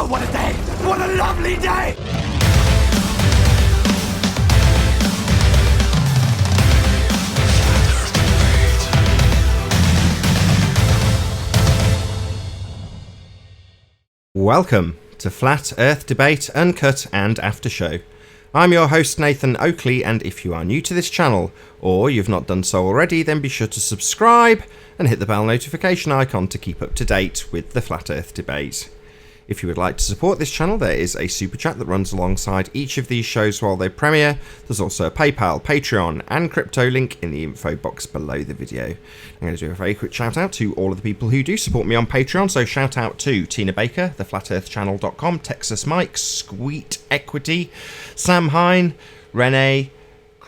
Oh, what a day! What a lovely day! Welcome to Flat Earth Debate, Uncut and After Show. I'm your host Nathan Oakley, and if you are new to this channel, or you've not done so already, then be sure to subscribe and hit the bell notification icon to keep up to date with the Flat Earth Debate. If you would like to support this channel, there is a super chat that runs alongside each of these shows while they premiere. There's also a PayPal, Patreon and crypto link in the info box below the video. I'm going to do a very quick shout out to all of the people who do support me on Patreon. So shout out to Tina Baker, theflatearthchannel.com, Texas Mike, Squeet Equity, Sam Hine, Renee,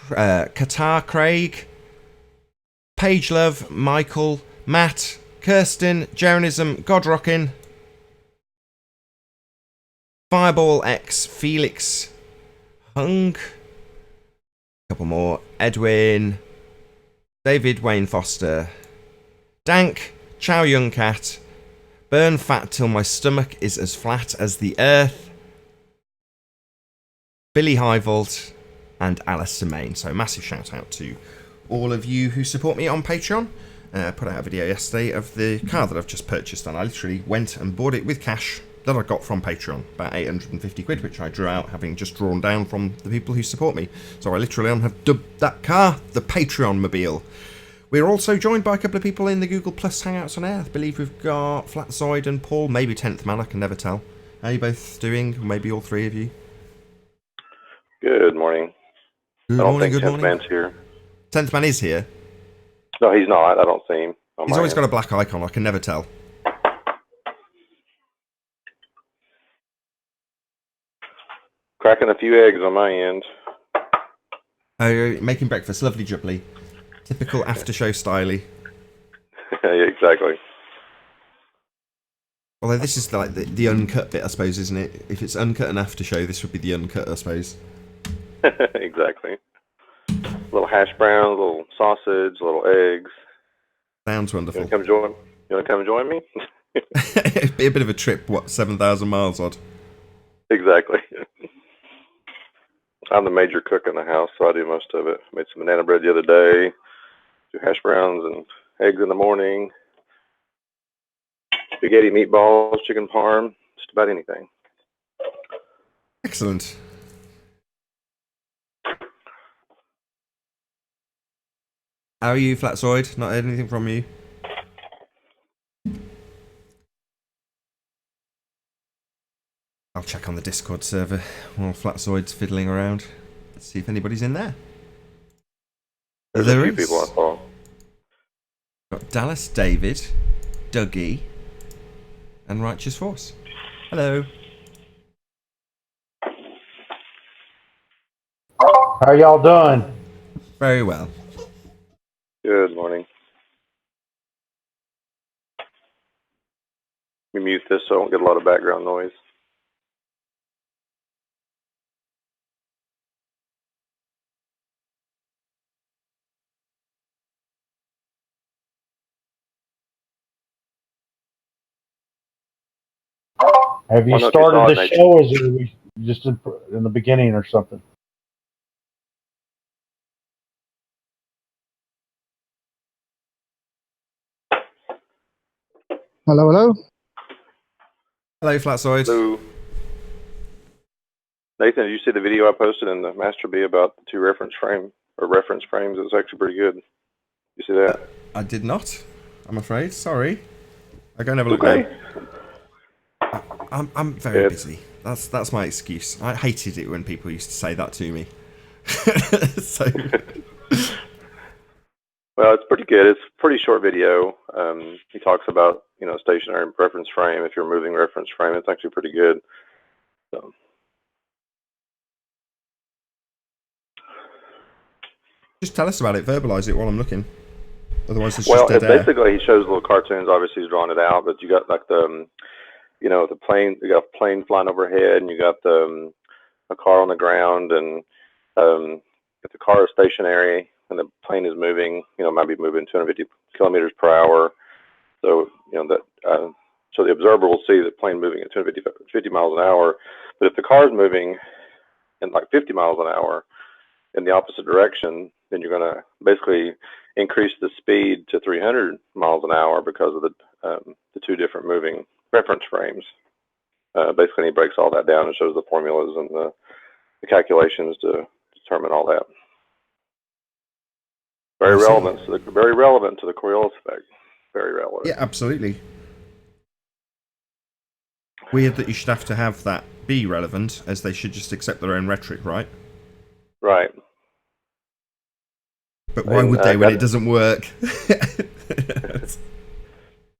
Qatar Craig, Page Love, Michael, Matt, Kirsten, Jaronism, Godrockin, Fireball X, Felix, Hung, a couple more, Edwin, David Wayne Foster, Dank, Chow Young Cat, Burn Fat Till My Stomach Is As Flat As The Earth, Billy Highvolt, and Alice Main. So massive shout out to all of you who support me on Patreon. I put out a video yesterday of the car that I've just purchased, and I literally went and bought it with cash that I got from Patreon, about 850 quid, which I drew out having just drawn down from the people who support me. So I literally have dubbed that car the Patreon Mobile. We're also joined by a couple of people in the Google Plus Hangouts on Air. I believe we've got Flatzoid and Paul, maybe 10th Man, I can never tell. How are you both doing? Maybe all three of you? Good morning. Good morning, good morning. 10th Man's here. 10th Man is here? No, he's not. I don't see him. He's always got a black icon, I can never tell. Cracking a few eggs on my end. Oh, you're making breakfast, lovely jubbly. Typical after-show styley. Yeah, exactly. Although this is like the uncut bit, I suppose, isn't it? If it's uncut and after-show, this would be the uncut, I suppose. Exactly. Little hash browns, little sausage, little eggs. Sounds wonderful. You want to come join me? It'd be a bit of a trip, what, 7,000 miles odd? Exactly. I'm the major cook in the house, so I do most of it. Made some banana bread the other day, do hash browns and eggs in the morning, spaghetti meatballs, chicken parm, just about anything. Excellent. How are you, Flatzoid? Not heard anything from you? I'll check on the Discord server while Flatzoid's fiddling around. Let's see if anybody's in there. There's a few people I saw. Got Dallas, David, Dougie, and Righteous Force. Hello. How y'all doing? Very well. Good morning. Let me mute this so I don't get a lot of background noise. Have you started the show, or is it just in the beginning or something? Hello, hello. Hello, Flatzoid. Hello. Nathan, did you see the video I posted in the Master B about the two reference frames? It was actually pretty good. You see that? I did not, I'm afraid. Sorry. I'll go and have a look Okay. now. I'm very busy. That's my excuse. I hated it when people used to say that to me. So. Well, it's pretty good. It's a pretty short video. He talks about, stationary reference frame. If you're moving reference frame, it's actually pretty good. So. Just tell us about it. Verbalize it while I'm looking. Otherwise, it's just dead air. Basically, he shows little cartoons. Obviously, he's drawing it out, but you got like the plane. You got a plane flying overhead, and you got a car on the ground, and if the car is stationary and the plane is moving, might be moving 250 kilometers per hour. So, So the observer will see the plane moving at 50 miles an hour. But if the car is moving in like 50 miles an hour in the opposite direction, then you're going to basically increase the speed to 300 miles an hour because of the two different moving reference frames. Basically, he breaks all that down and shows the formulas and the calculations to determine all that. Very relevant to the Coriolis effect. Very relevant. Yeah, absolutely. Weird that you should have to have that be relevant, as they should just accept their own rhetoric, right? Right. But why would they when it doesn't work?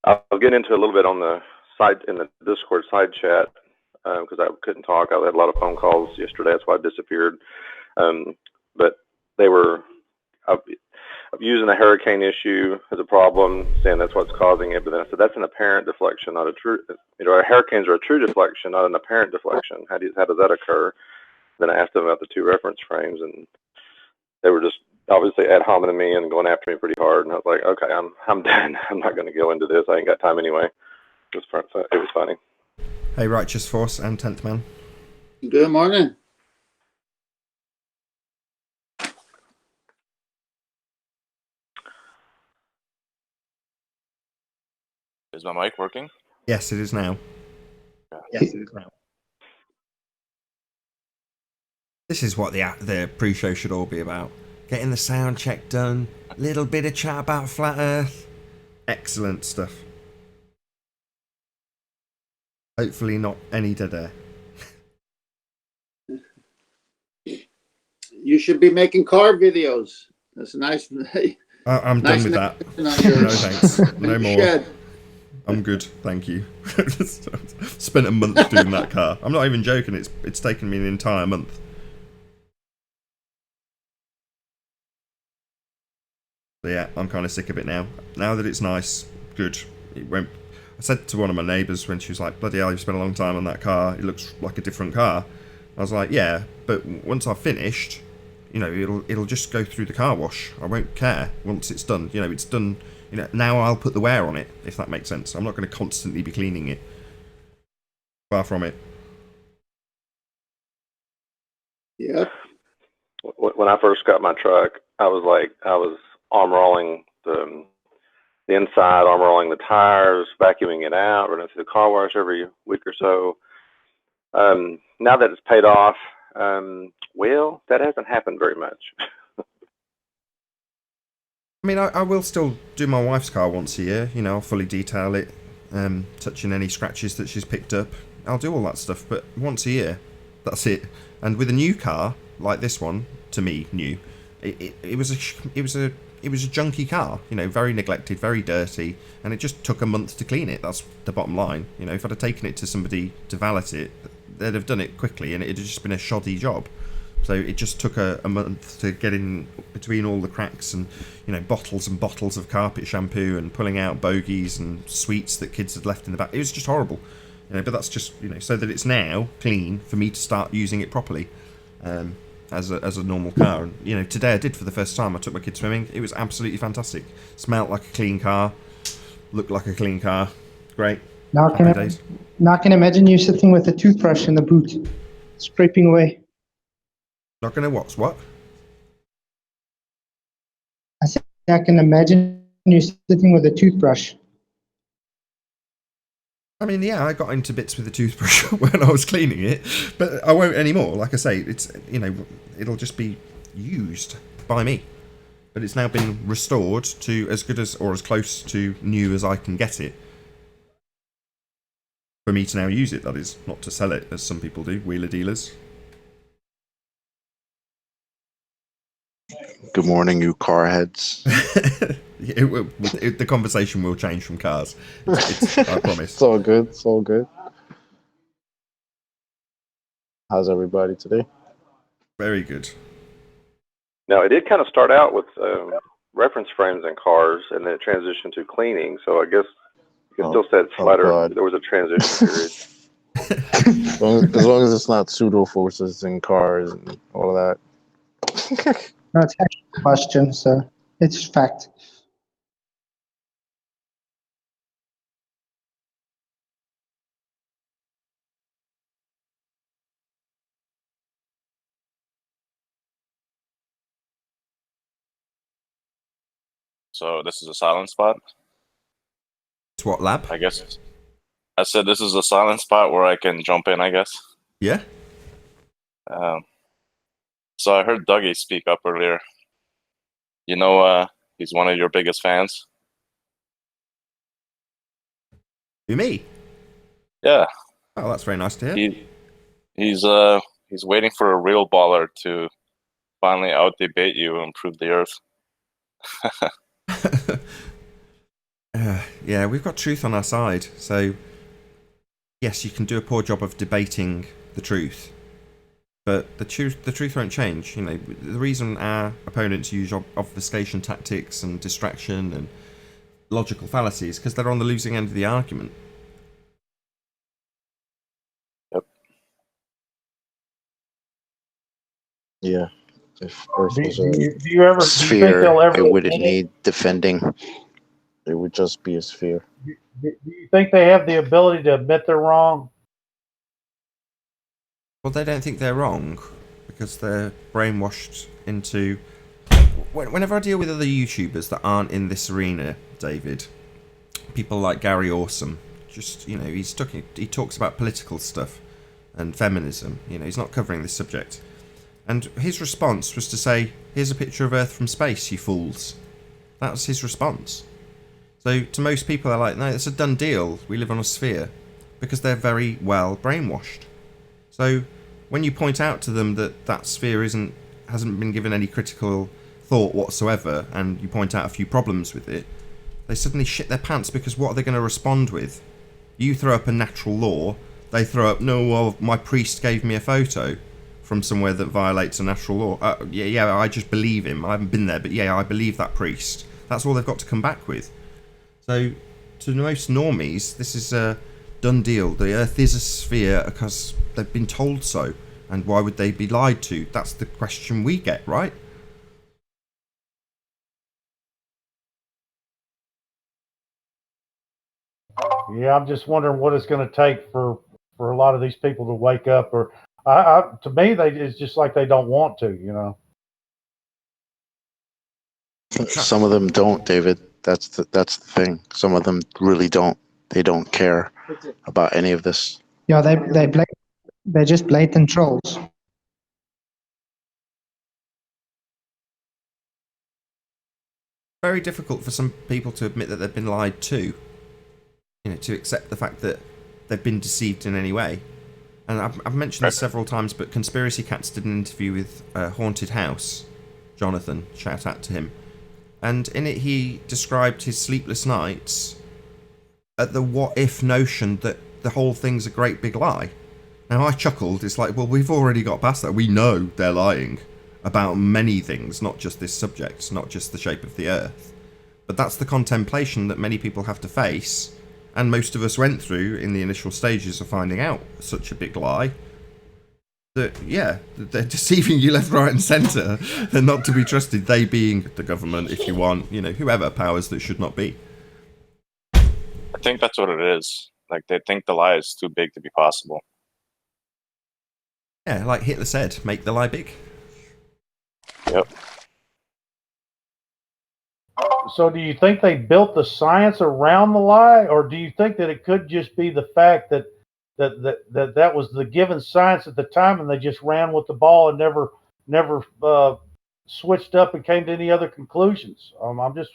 I'll get into a little bit on the side in the Discord side chat because I couldn't talk. I had a lot of phone calls yesterday. That's why I disappeared. But they were using the hurricane issue as a problem, saying that's what's causing it. But then I said that's an apparent deflection, not a true. Hurricanes are a true deflection, not an apparent deflection. How does that occur? Then I asked them about the two reference frames, and they were just obviously ad hominem me and going after me pretty hard. And I was like, okay, I'm done. I'm not going to go into this. I ain't got time anyway. It was funny. Hey, Righteous Force and 10th Man. Good morning. Is my mic working? Yes, it is now. Yes, it is now. This is what the pre-show should all be about. Getting the sound check done, little bit of chat about Flat Earth. Excellent stuff. Hopefully not any dead air. You should be making car videos. That's nice. I'm nice done with that. No thanks. No more. Shed. I'm good, thank you. Spent a month doing that car. I'm not even joking. It's taken me an entire month. So yeah, I'm kind of sick of it now. Now that it's nice, good. It won't. I said to one of my neighbours when she was like, "Bloody hell, you've spent a long time on that car. It looks like a different car." I was like, "Yeah, but once I've finished, it'll just go through the car wash. I won't care once it's done. It's done. Now I'll put the wear on it, if that makes sense. I'm not going to constantly be cleaning it. Far from it." Yeah. When I first got my truck, I was arm rolling the inside, arm rolling the tires, vacuuming it out, running through the car wash every week or so. Now that it's paid off, well, that hasn't happened very much. I mean, I will still do my wife's car once a year. I'll fully detail it, touching any scratches that she's picked up. I'll do all that stuff, but once a year, that's it. And with a new car like this one, to me, new, it was a junky car. Very neglected, very dirty, and it just took a month to clean it. That's the bottom line. If I'd have taken it to somebody to valet it, they'd have done it quickly, and it'd have just been a shoddy job. So it just took a month to get in between all the cracks and, bottles and bottles of carpet shampoo and pulling out bogies and sweets that kids had left in the back. It was just horrible. But that's just, so that it's now clean for me to start using it properly as a normal car. And, today I did for the first time. I took my kid swimming. It was absolutely fantastic. Smelled like a clean car. Looked like a clean car. Great. Now can I imagine you sitting with a toothbrush in the boot, scraping away. Not gonna what? I said I can imagine you sitting with a toothbrush. I mean, yeah, I got into bits with the toothbrush when I was cleaning it, but I won't anymore. Like I say, it's it'll just be used by me. But it's now been restored to as good as or as close to new as I can get it. For me to now use it, that is, not to sell it as some people do, wheeler dealers. Good morning, you car heads. The conversation will change from cars. I promise. It's all good. It's all good. How's everybody today? Very good. Now, it did kind of start out with reference frames in cars, and then it transitioned to cleaning. So I guess you can still say it's flatter. There was a transition period. as long as it's not pseudo forces in cars and all of that. No, it's actually a question, so it's fact. So this is a silent spot. It's what lab? I guess. I said this is a silent spot where I can jump in, I guess. Yeah. So I heard Dougie speak up earlier. You know, he's one of your biggest fans. Who, me? Yeah. Oh, that's very nice to hear. He's waiting for a real baller to finally out-debate you and prove the Earth. Yeah, we've got truth on our side, so yes, you can do a poor job of debating the truth, but the truth won't change. You know, the reason our opponents use obfuscation tactics and distraction and logical fallacies because they're on the losing end of the argument. Yep. Yeah. If Earth was Do a you ever sphere, do you think they'll ever it wouldn't admit it? need defending. It would just be a sphere. Do you think they have the ability to admit they're wrong? Well, they don't think they're wrong because they're brainwashed into. Whenever I deal with other YouTubers that aren't in this arena, David, people like Gary Awesome, just, you know, he talks about political stuff and feminism. You know, he's not covering this subject. And his response was to say, "Here's a picture of Earth from space, you fools." That was his response. So to most people, they're like, "No, it's a done deal. We live on a sphere," because they're very well brainwashed. So when you point out to them that that sphere hasn't been given any critical thought whatsoever, and you point out a few problems with it, they suddenly shit their pants because what are they going to respond with? You throw up a natural law, they throw up, "No, well, my priest gave me a photo from somewhere that violates a natural law. Yeah, I just believe him. I haven't been there, but yeah, I believe that priest." That's all they've got to come back with. So to most normies, this is a done deal. The Earth is a sphere because they've been told so. And why would they be lied to? That's the question we get, right? Yeah, I'm just wondering what it's going to take for a lot of these people to wake up. Or, to me, it's just like they don't want to, you know. Some of them don't, David. That's the thing. Some of them really don't. They don't care about any of this. Yeah, they're just blatant trolls. Very difficult for some people to admit that they've been lied to. You know, to accept the fact that they've been deceived in any way. And I've mentioned this several times, but Conspiracy Cats did an interview with Haunted House, Jonathan, shout out to him. And in it he described his sleepless nights at the what-if notion that the whole thing's a great big lie. Now I chuckled, it's like, well, we've already got past that. We know they're lying about many things, not just this subject, not just the shape of the Earth. But that's the contemplation that many people have to face, and most of us went through in the initial stages of finding out such a big lie. That, yeah, they're deceiving you left, right and centre. They're not to be trusted, they being the government, if you want, you know, whoever, powers that should not be. I think that's what it is. Like, they think the lie is too big to be possible. Yeah, like Hitler said, make the lie big. Yep. So do you think they built the science around the lie, or do you think that it could just be the fact that that was the given science at the time, and they just ran with the ball and never switched up and came to any other conclusions? I'm just,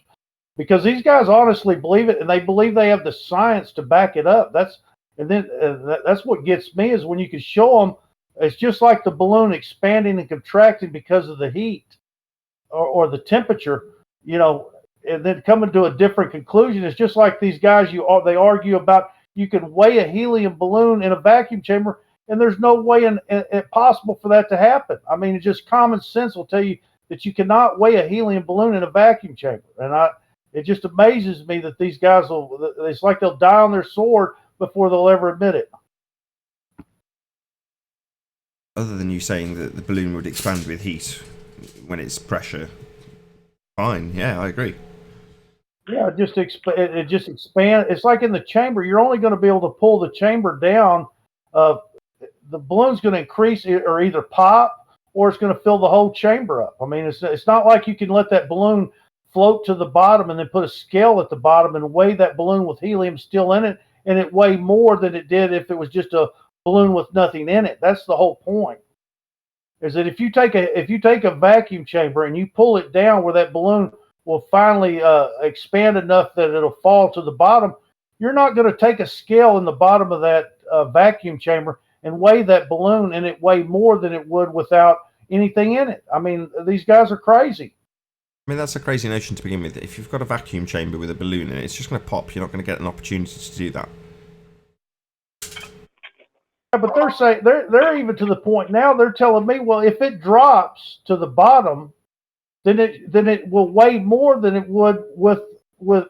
because these guys honestly believe it, and they believe they have the science to back it up. That's what gets me, is when you can show them. It's just like the balloon expanding and contracting because of the heat or the temperature, you know, and then coming to a different conclusion. It's just like these guys, they argue about, you can weigh a helium balloon in a vacuum chamber, and there's no way possible for that to happen. I mean, it's just common sense will tell you that you cannot weigh a helium balloon in a vacuum chamber. And it just amazes me that these guys it's like they'll die on their sword before they'll ever admit it. Other than you saying that the balloon would expand with heat when it's pressure, fine, yeah, I agree. Yeah, it just expands. It's like in the chamber, you're only going to be able to pull the chamber down. The balloon's going to increase or either pop, or it's going to fill the whole chamber up. I mean, it's not like you can let that balloon float to the bottom and then put a scale at the bottom and weigh that balloon with helium still in it, and it weigh more than it did if it was just a balloon with nothing in it. That's the whole point. Is that if you take a vacuum chamber and you pull it down where that balloon will finally expand enough that it'll fall to the bottom, you're not going to take a scale in the bottom of that vacuum chamber and weigh that balloon, and it weigh more than it would without anything in it. I mean, these guys are crazy. I mean, that's a crazy notion to begin with. If you've got a vacuum chamber with a balloon in it, it's just going to pop. You're not going to get an opportunity to do that. Yeah, but they're saying they're even to the point now. They're telling me, well, if it drops to the bottom, then it will weigh more than it would with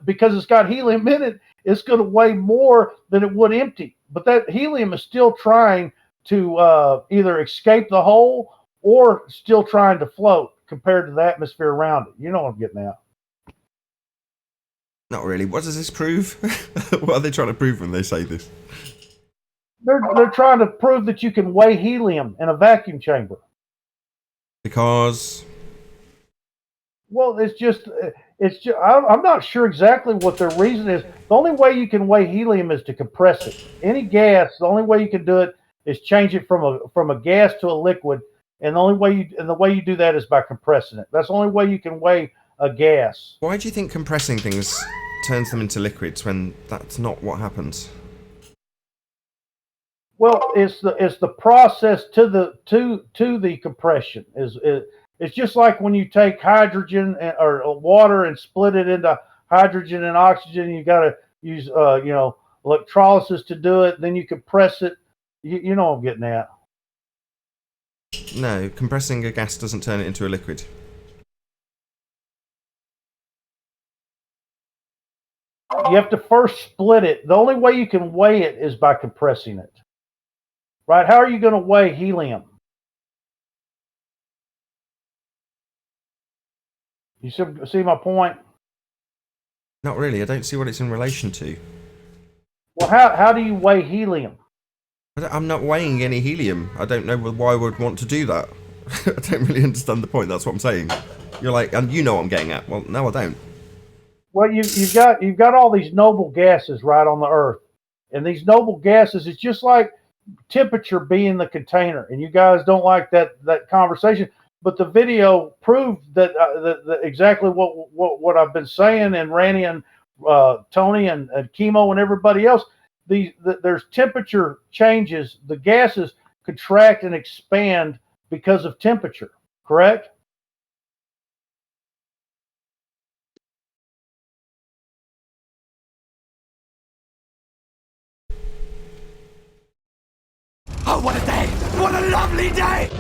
because it's got helium in it. It's going to weigh more than it would empty. But that helium is still trying to either escape the hole or still trying to float compared to the atmosphere around it. You know what I'm getting at. Not really. What does this prove? What are they trying to prove when they say this? They're trying to prove that you can weigh helium in a vacuum chamber. Because? Well, it's just I'm not sure exactly what their reason is. The only way you can weigh helium is to compress it. Any gas, the only way you can do it is change it from a gas to a liquid, and the way you do that is by compressing it. That's the only way you can weigh a gas. Why do you think compressing things turns them into liquids when that's not what happens? Well, it's the process to the compression. It's just like when you take hydrogen or water and split it into hydrogen and oxygen. You got to use electrolysis to do it. Then you compress it. You know what I'm getting at. No, compressing a gas doesn't turn it into a liquid. You have to first split it. The only way you can weigh it is by compressing it. Right? How are you going to weigh helium? You see my point? Not really. I don't see what it's in relation to. Well, how do you weigh helium? I'm not weighing any helium. I don't know why I would want to do that. I don't really understand the point. That's what I'm saying. You're like, and you know what I'm getting at. Well, no, I don't. Well, you've got all these noble gases right on the Earth, and these noble gases, it's just like temperature being the container. And you guys don't like that conversation, but the video proved that exactly what I've been saying, and Randy and Tony and Chemo and everybody else. There's temperature changes. The gases contract and expand because of temperature. Correct? Oh, what a day! What a lovely day!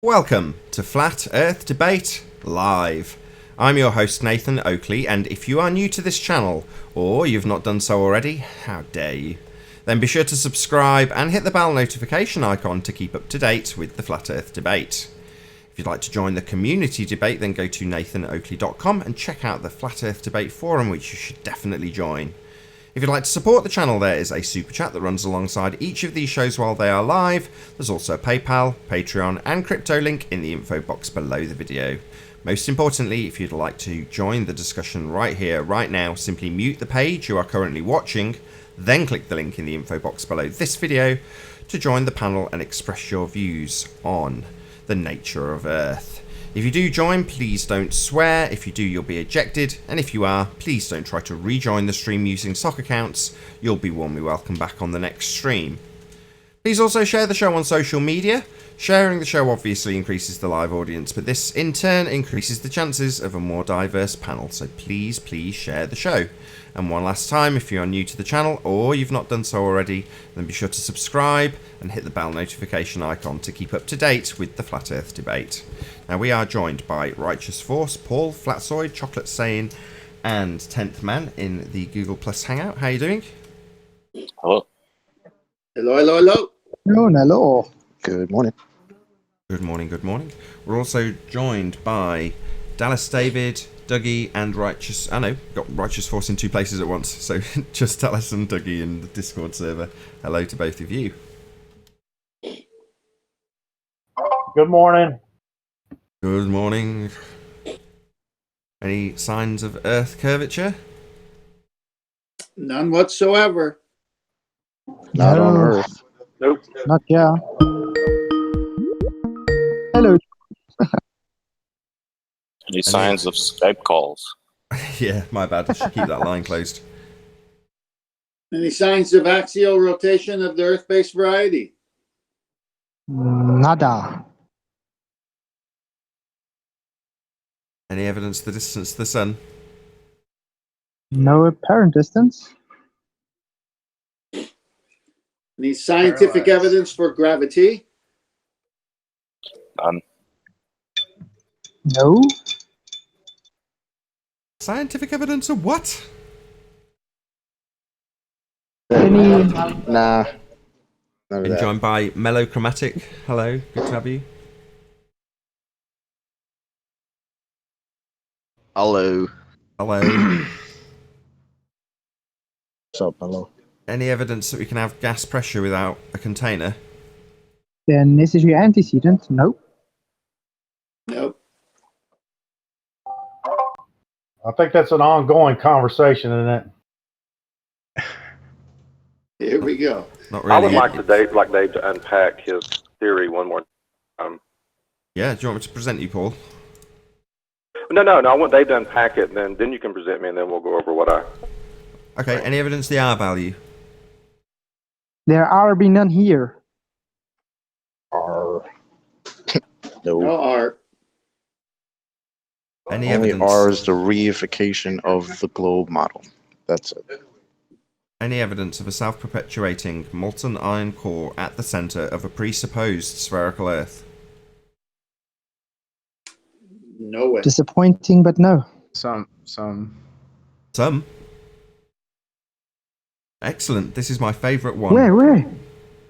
Welcome to Flat Earth Debate Live. I'm your host Nathan Oakley, and if you are new to this channel, or you've not done so already, how dare you, then be sure to subscribe and hit the bell notification icon to keep up to date with the Flat Earth Debate. If you'd like to join the community debate, then go to nathanoakley.com and check out the Flat Earth Debate forum, which you should definitely join. If you'd like to support the channel, there is a super chat that runs alongside each of these shows while they are live. There's also a PayPal, Patreon and crypto link in the info box below the video. Most importantly, if you'd like to join the discussion right here, right now, simply mute the page you are currently watching, then click the link in the info box below this video to join the panel and express your views on the nature of Earth. If you do join, please don't swear. If you do, you'll be ejected. And if you are, please don't try to rejoin the stream using sock accounts. You'll be warmly welcome back on the next stream. Please also share the show on social media. Sharing the show obviously increases the live audience, but this in turn increases the chances of a more diverse panel. So please share the show. And one last time, if you are new to the channel or you've not done so already, then be sure to subscribe and hit the bell notification icon to keep up to date with the Flat Earth Debate. Now we are joined by Righteous Force, Paul, Flatsoid, Chocolate Sane, and 10th Man in the Google Plus Hangout. How are you doing? Hello. Hello. Hello. Good morning. Good morning. We're also joined by Dallas David, Dougie and Righteous. I know, got Righteous Force in two places at once. So just tell us and Dougie in the Discord server. Hello to both of you. Good morning. Good morning. Any signs of Earth curvature? None whatsoever. Not on No. Earth. Nope. Not yeah. Hello. Any signs of Skype calls? Yeah, my bad. I should keep that line closed. Any signs of axial rotation of the Earth-based variety? Nada. Any evidence of the distance to the sun? No apparent distance. Any scientific evidence for gravity? None. No. Scientific evidence of what? Any? Nah. None of Been that. joined by Melochromatic. Hello, good to have you. Hello. Hello. What's up, hello? Any evidence that we can have gas pressure without a container? The necessary antecedent? No. Nope. I think that's an ongoing conversation, isn't it? Here we go. Not I would really. like Dave to unpack his theory one more time. Yeah, do you want me to present you, Paul? No. I want Dave to unpack it, and then you can present me, and then we'll go over what I. Okay, any evidence of the R value? There are be none here. R. No No. art. Any Only evidence? R is the reification of the globe model. That's it. Any evidence of a self-perpetuating molten iron core at the center of a presupposed spherical Earth? No way. Disappointing, but no. Some. Some. Excellent. This is my favourite one. Where?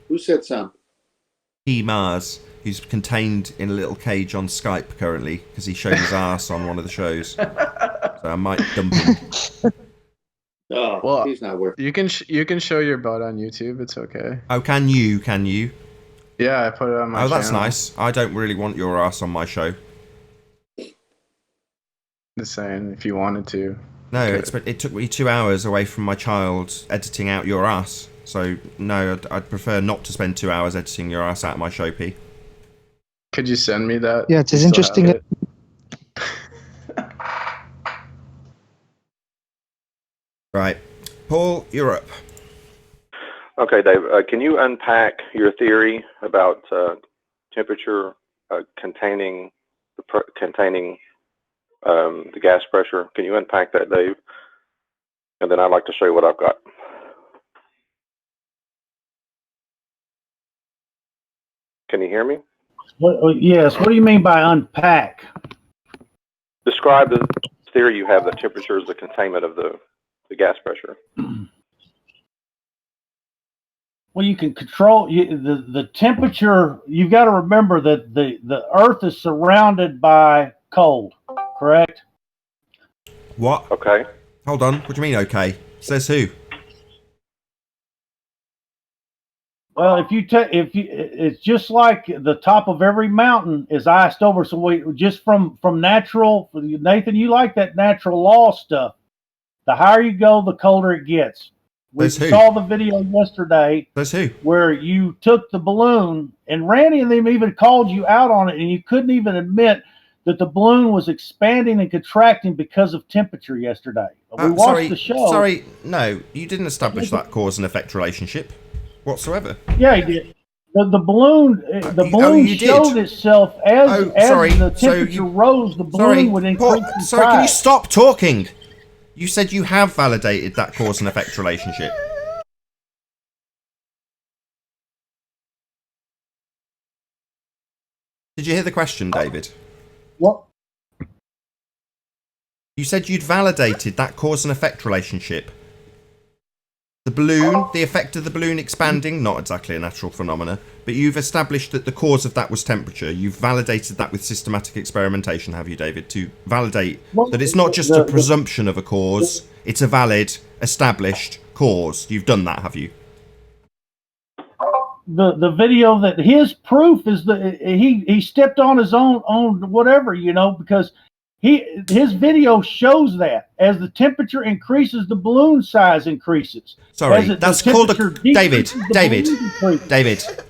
Who said some? P. Mars, who's contained in a little cage on Skype currently because he showed his ass on one of the shows. So I might dump him. Oh, Well, he's not worth. You can show your butt on YouTube. It's okay. Oh, can you? Can you? Yeah, I put it on my Oh, that's channel. nice. I don't really want your ass on my show. Just saying, if you wanted to. No, Okay. it took me 2 hours away from my child editing out your ass. So, no, I'd prefer not to spend 2 hours editing your ass out of my show, P. Could you send me that? Yeah, it You is still interesting. have it? Right. Paul, you're up. Okay, Dave. Can you unpack your theory about temperature containing the gas pressure? Can you unpack that, Dave? And then I'd like to show you what I've got. Can you hear me? Yes. What do you mean by unpack? Describe the theory you have that temperature is the containment of the gas pressure. Well, you can control the temperature. You've got to remember that the Earth is surrounded by cold, correct? What? Okay. Hold on. What do you mean, okay? Says who? Well, it's just like the top of every mountain is iced over. So we just from natural. Nathan, you like that natural law stuff. The higher you go, the colder it gets. We Says who? saw the video yesterday Says who? where you took the balloon, and Randy and them even called you out on it, and you couldn't even admit that the balloon was expanding and contracting because of temperature yesterday. We watched the show. Sorry, no, you didn't establish that cause and effect relationship whatsoever. Yeah, he did. The balloon you did? showed itself as sorry, the so temperature you- rose, the balloon would increase in Sorry, can you size. stop talking? You said you have validated that cause and effect relationship. Did you hear the question, David? What? You said you'd validated that cause and effect relationship. The balloon, the effect of the balloon expanding, not exactly a natural phenomena, but you've established that the cause of that was temperature. You've validated that with systematic experimentation, have you, David, to validate that it's not just a presumption of a cause, it's a valid, established cause. You've done that, have you? The video that his proof is that he stepped on his own whatever, because his video shows that as the temperature increases, the balloon size increases. Sorry, that's called a David.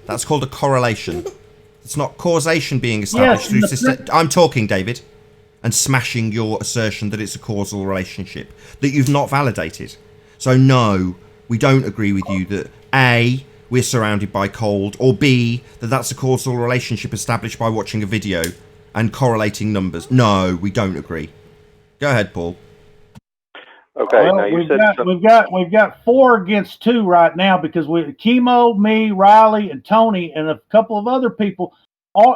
That's called a correlation. It's not causation being established through system. I'm talking, David, and smashing your assertion that it's a causal relationship that you've not validated. So no, we don't agree with you that A, we're surrounded by cold, or B, that's a causal relationship established by watching a video and correlating numbers. No, we don't agree. Go ahead, Paul. Okay, well, now we've got 4 against 2 right now because Chemo, me, Riley, and Tony, and a couple of other people.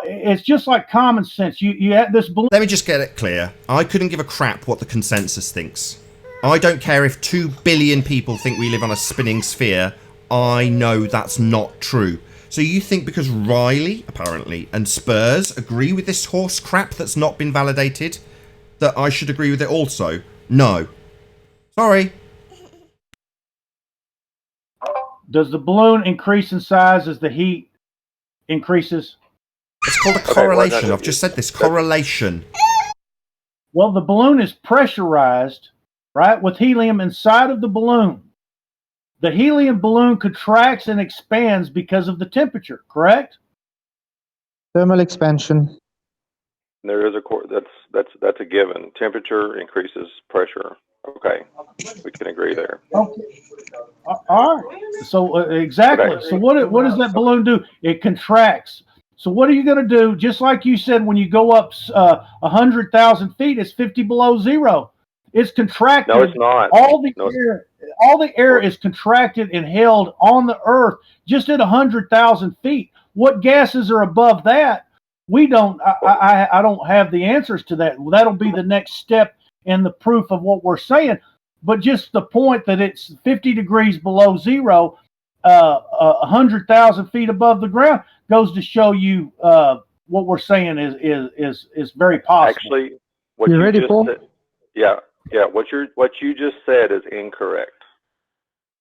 It's just like common sense. You had this balloon. Let me just get it clear. I couldn't give a crap what the consensus thinks. I don't care if 2 billion people think we live on a spinning sphere. I know that's not true. So you think because Riley, apparently, and Spurs agree with this horse crap that's not been validated, that I should agree with it also? No. Sorry. Does the balloon increase in size as the heat increases? It's called a correlation. I've just said this. Correlation. Well, the balloon is pressurized, right, with helium inside of the balloon. The helium balloon contracts and expands because of the temperature, correct? Thermal expansion. there is that's a given. Temperature increases pressure. Okay, we can agree there. Okay. All right. So exactly. Okay. So what does that balloon do? It contracts. So what are you going to do? Just like you said, when you go up 100,000 feet, it's 50 below zero. It's contracted. No, it's not. All the air is contracted and held on the Earth just at 100,000 feet. What gases are above that? We don't. I don't have the answers to that. That'll be the next step in the proof of what we're saying. But just the point that it's 50 degrees below zero, 100,000 feet above the ground, goes to show you what we're saying is very possible. Actually, what you ready, Paul? Yeah. What you just said is incorrect,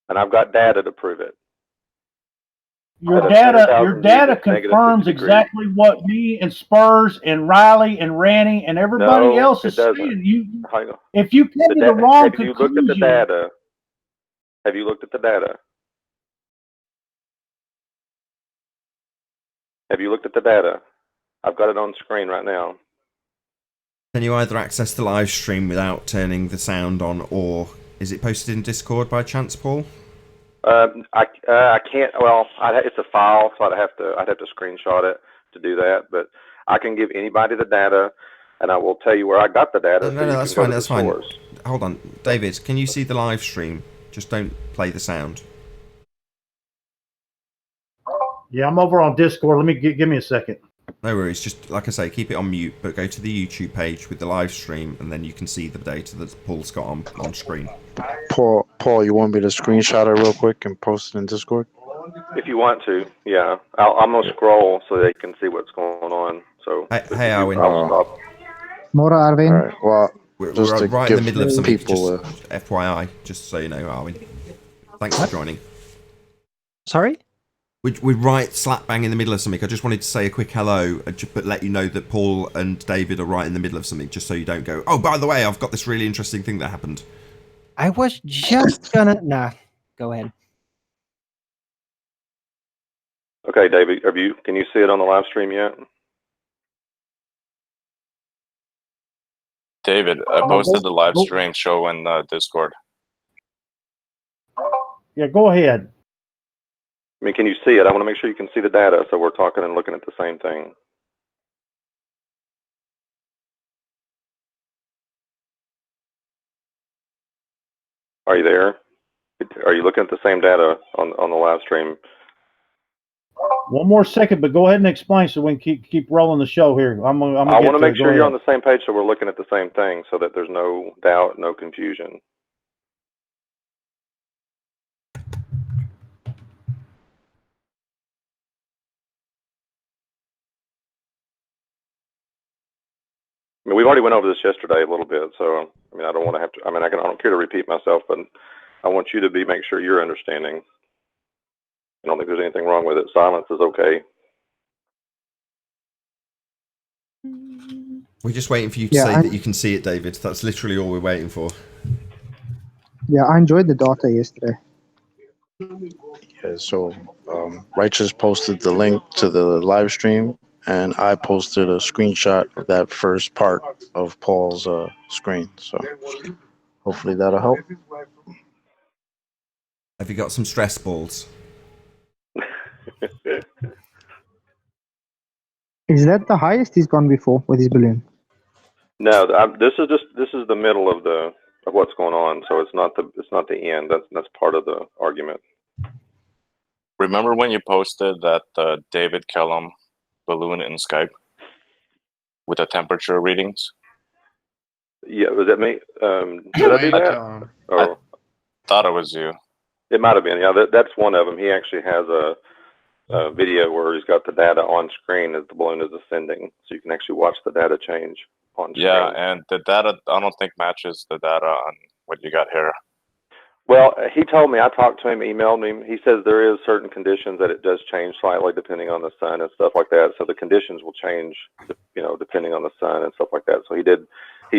and I've got data to prove it. Your data confirms exactly what me and Spurs and Riley and Randy and everybody else is saying. If you come to the wrong conclusion, have you looked at the data? Have you looked at the data? Have you looked at the data? I've got it on screen right now. Can you either access the live stream without turning the sound on, or is it posted in Discord by chance, Paul? I can't. Well, it's a file, so I'd have to screenshot it to do that. But I can give anybody the data, and I will tell you where I got the data. No, that's fine. That's fine. Hold on, David. Can you see the live stream? Just don't play the sound. Yeah, I'm over on Discord. Let me give me a second. No worries. Just like I say, keep it on mute, but go to the YouTube page with the live stream, and then you can see the data that Paul's got on screen. Paul, you want me to screenshot it real quick and post it in Discord? If you want to, yeah. I'm gonna scroll so they can see what's going on. So hey Arwin. Mora Arwin. All right. Well, we're right in the middle of something. People, just FYI, just so you know, Arwin. Thanks for joining. Sorry. We're right slap bang in the middle of something. I just wanted to say a quick hello, but let you know that Paul and David are right in the middle of something, just so you don't go, oh, by the way, I've got this really interesting thing that happened. I was just gonna... Nah, go ahead. Okay, David, can you see it on the live stream yet? David, I posted the live stream show in Discord. Yeah, go ahead. I mean, can you see it? I want to make sure you can see the data, so we're talking and looking at the same thing. Are you there? Are you looking at the same data on the live stream? One more second, but go ahead and explain so we can keep rolling the show here. I want to make sure you're on the same page, so we're looking at the same thing, so that there's no doubt, no confusion. I mean, we've already went over this yesterday a little bit, so I mean, I don't want to have to. I mean, I don't care to repeat myself, but I want you to make sure you're understanding. I don't think there's anything wrong with it. Silence is okay. We're just waiting for you to say that you can see it, David. That's literally all we're waiting for. Yeah, I enjoyed the data yesterday. Yeah, so Righteous posted the link to the live stream, and I posted a screenshot of that first part of Paul's screen. So hopefully that'll help. Have you got some stress balls? Is that the highest he's gone before with his balloon? No, this is the middle of what's going on. So it's not the end. That's part of the argument. Remember when you posted that David Kellum balloon in Skype with the temperature readings? Yeah, was that me? Did I do that? I thought it was you. It might have been. Yeah, that's one of them. He actually has a video where he's got the data on screen as the balloon is ascending, so you can actually watch the data change on screen. Yeah, and the data I don't think matches the data on what you got here. Well, he told me, I talked to him, emailed him. He says there is certain conditions that it does change slightly depending on the sun and stuff like that. So the conditions will change, depending on the sun and stuff like that. So he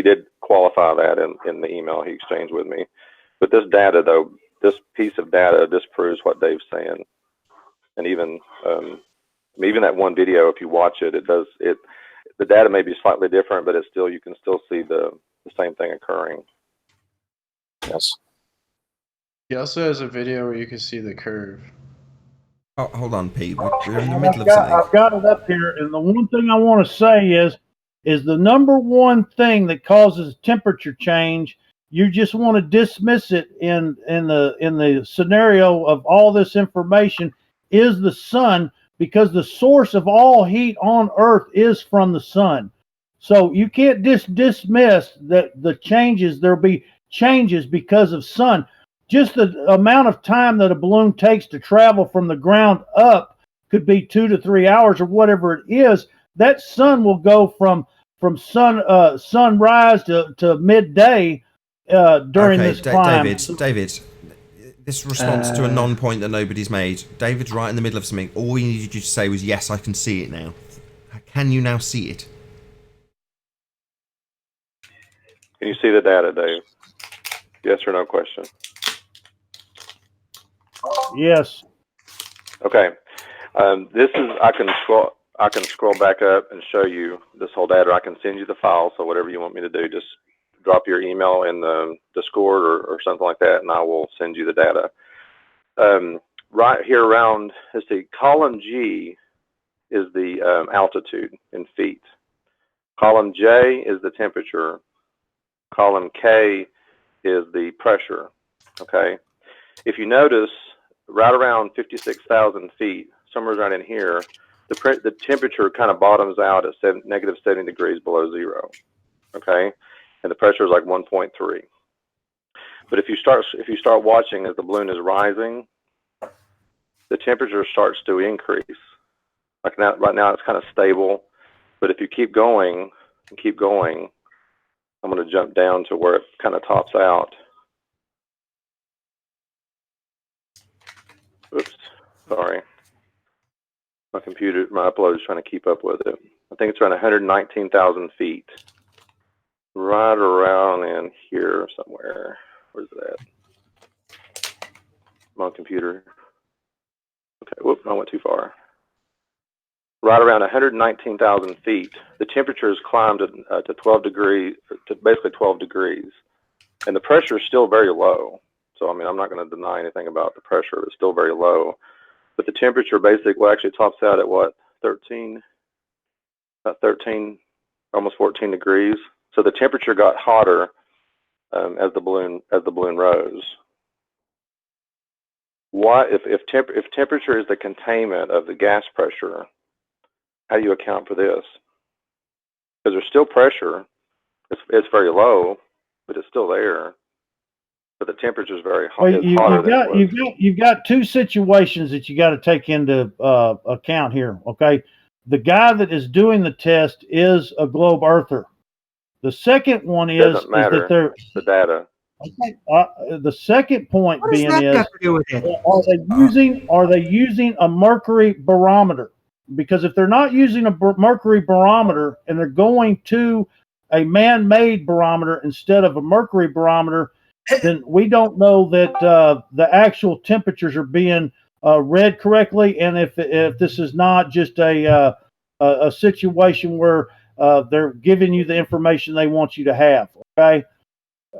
did qualify that in the email he exchanged with me. But this data, though, this piece of data disproves what Dave's saying. And even that one video, if you watch it, the data may be slightly different, but you can still see the same thing occurring. Yes. He also has a video where you can see the curve. Oh, hold on, Pete. We're in the middle of something. I've got it up here, and the one thing I want to say is the number one thing that causes temperature change. You just want to dismiss it in the scenario of all this information is the sun, because the source of all heat on Earth is from the sun. So you can't dismiss that the changes. There'll be changes because of sun. Just the amount of time that a balloon takes to travel from the ground up could be 2 to 3 hours or whatever it is. That sun will go from sunrise to midday during this climb. David, this responds to a non-point that nobody's made. David's right in the middle of something. All we needed you to say was, yes, I can see it now. Can you now see it? Can you see the data, Dave? Yes or no question? Yes. Okay. This is I can scroll back up and show you this whole data. I can send you the file. So whatever you want me to do, just drop your email in the Discord or something like that, and I will send you the data. Right here around, let's see, column G is the altitude in feet. Column J is the temperature. Column K is the pressure. Okay. If you notice, right around 56,000 feet, somewhere right in here, the temperature kind of bottoms out at negative 70 degrees below zero. Okay, and the pressure is like 1.3. But if you start watching as the balloon is rising, the temperature starts to increase. Like now, right now it's kind of stable, but if you keep going, I'm going to jump down to where it kind of tops out. Oops, sorry. My upload is trying to keep up with it. I think it's around 119,000 feet. Right around in here somewhere. Where's it at? My computer. Okay, whoop, I went too far. Right around 119,000 feet, the temperature has climbed to 12 degrees, to basically 12 degrees. And the pressure is still very low. So, I mean, I'm not going to deny anything about the pressure. It's still very low. But the temperature basically actually tops out at what? 13, almost 14 degrees. So the temperature got hotter as the balloon rose. Why, if temperature is the containment of the gas pressure, how do you account for this? Because there's still pressure. It's very low, but it's still there. But the temperature is very hot. Well, you've got two situations that you got to take into account here. Okay, the guy that is doing the test is a globe earther. The second one is Doesn't matter. that they're The data. the second point What does being that is, got to do with it? are they using a mercury barometer? Because if they're not using a mercury barometer and they're going to a man-made barometer instead of a mercury barometer, then we don't know that the actual temperatures are being read correctly, and if this is not just a situation where they're giving you the information they want you to have. Okay.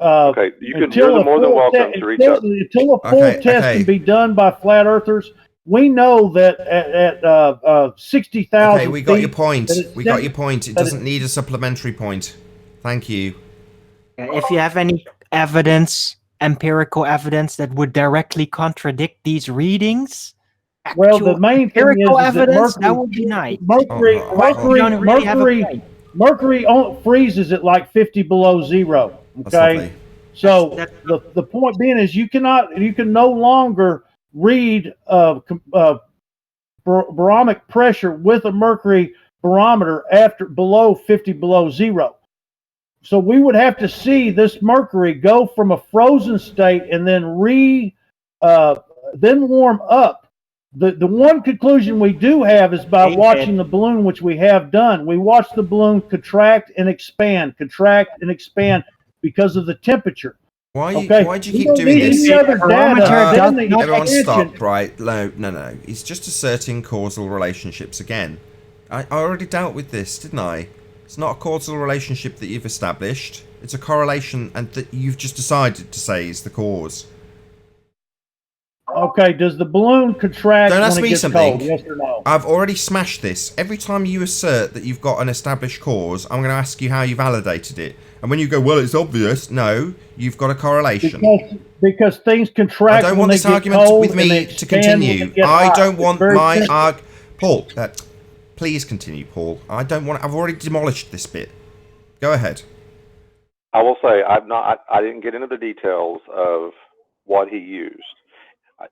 Okay, you're more than welcome to reach out. Until a full test can be done by flat earthers, we know that at 60,000 Okay, we got your point. feet, We got your point. It doesn't need a supplementary point. Thank you. If you have any evidence, empirical evidence that would directly contradict these readings, well, the main thing is that evidence, mercury, that would be nice. Mercury freezes at like 50 below zero. Okay, so the point being is you can no longer read barometric pressure with a mercury barometer after below 50 below zero. So we would have to see this mercury go from a frozen state and then warm up. The one conclusion we do have is by watching the balloon, which we have done. We watch the balloon contract and expand because of the temperature. Why'd you keep doing this? Everyone stop, right? No. He's just asserting causal relationships again. I already dealt with this, didn't I? It's not a causal relationship that you've established. It's a correlation and that you've just decided to say is the cause. Okay, does the balloon contract Don't ask when it me gets something. cold? Yes or no? I've already smashed this. Every time you assert that you've got an established cause, I'm going to ask you how you validated it. And when you go, well, it's obvious. No, you've got a correlation. Because things contract. I don't want this argument with me to continue. I don't want my Paul, please continue, Paul. I don't want. I've already demolished this bit. Go ahead. I will say I didn't get into the details of what he used.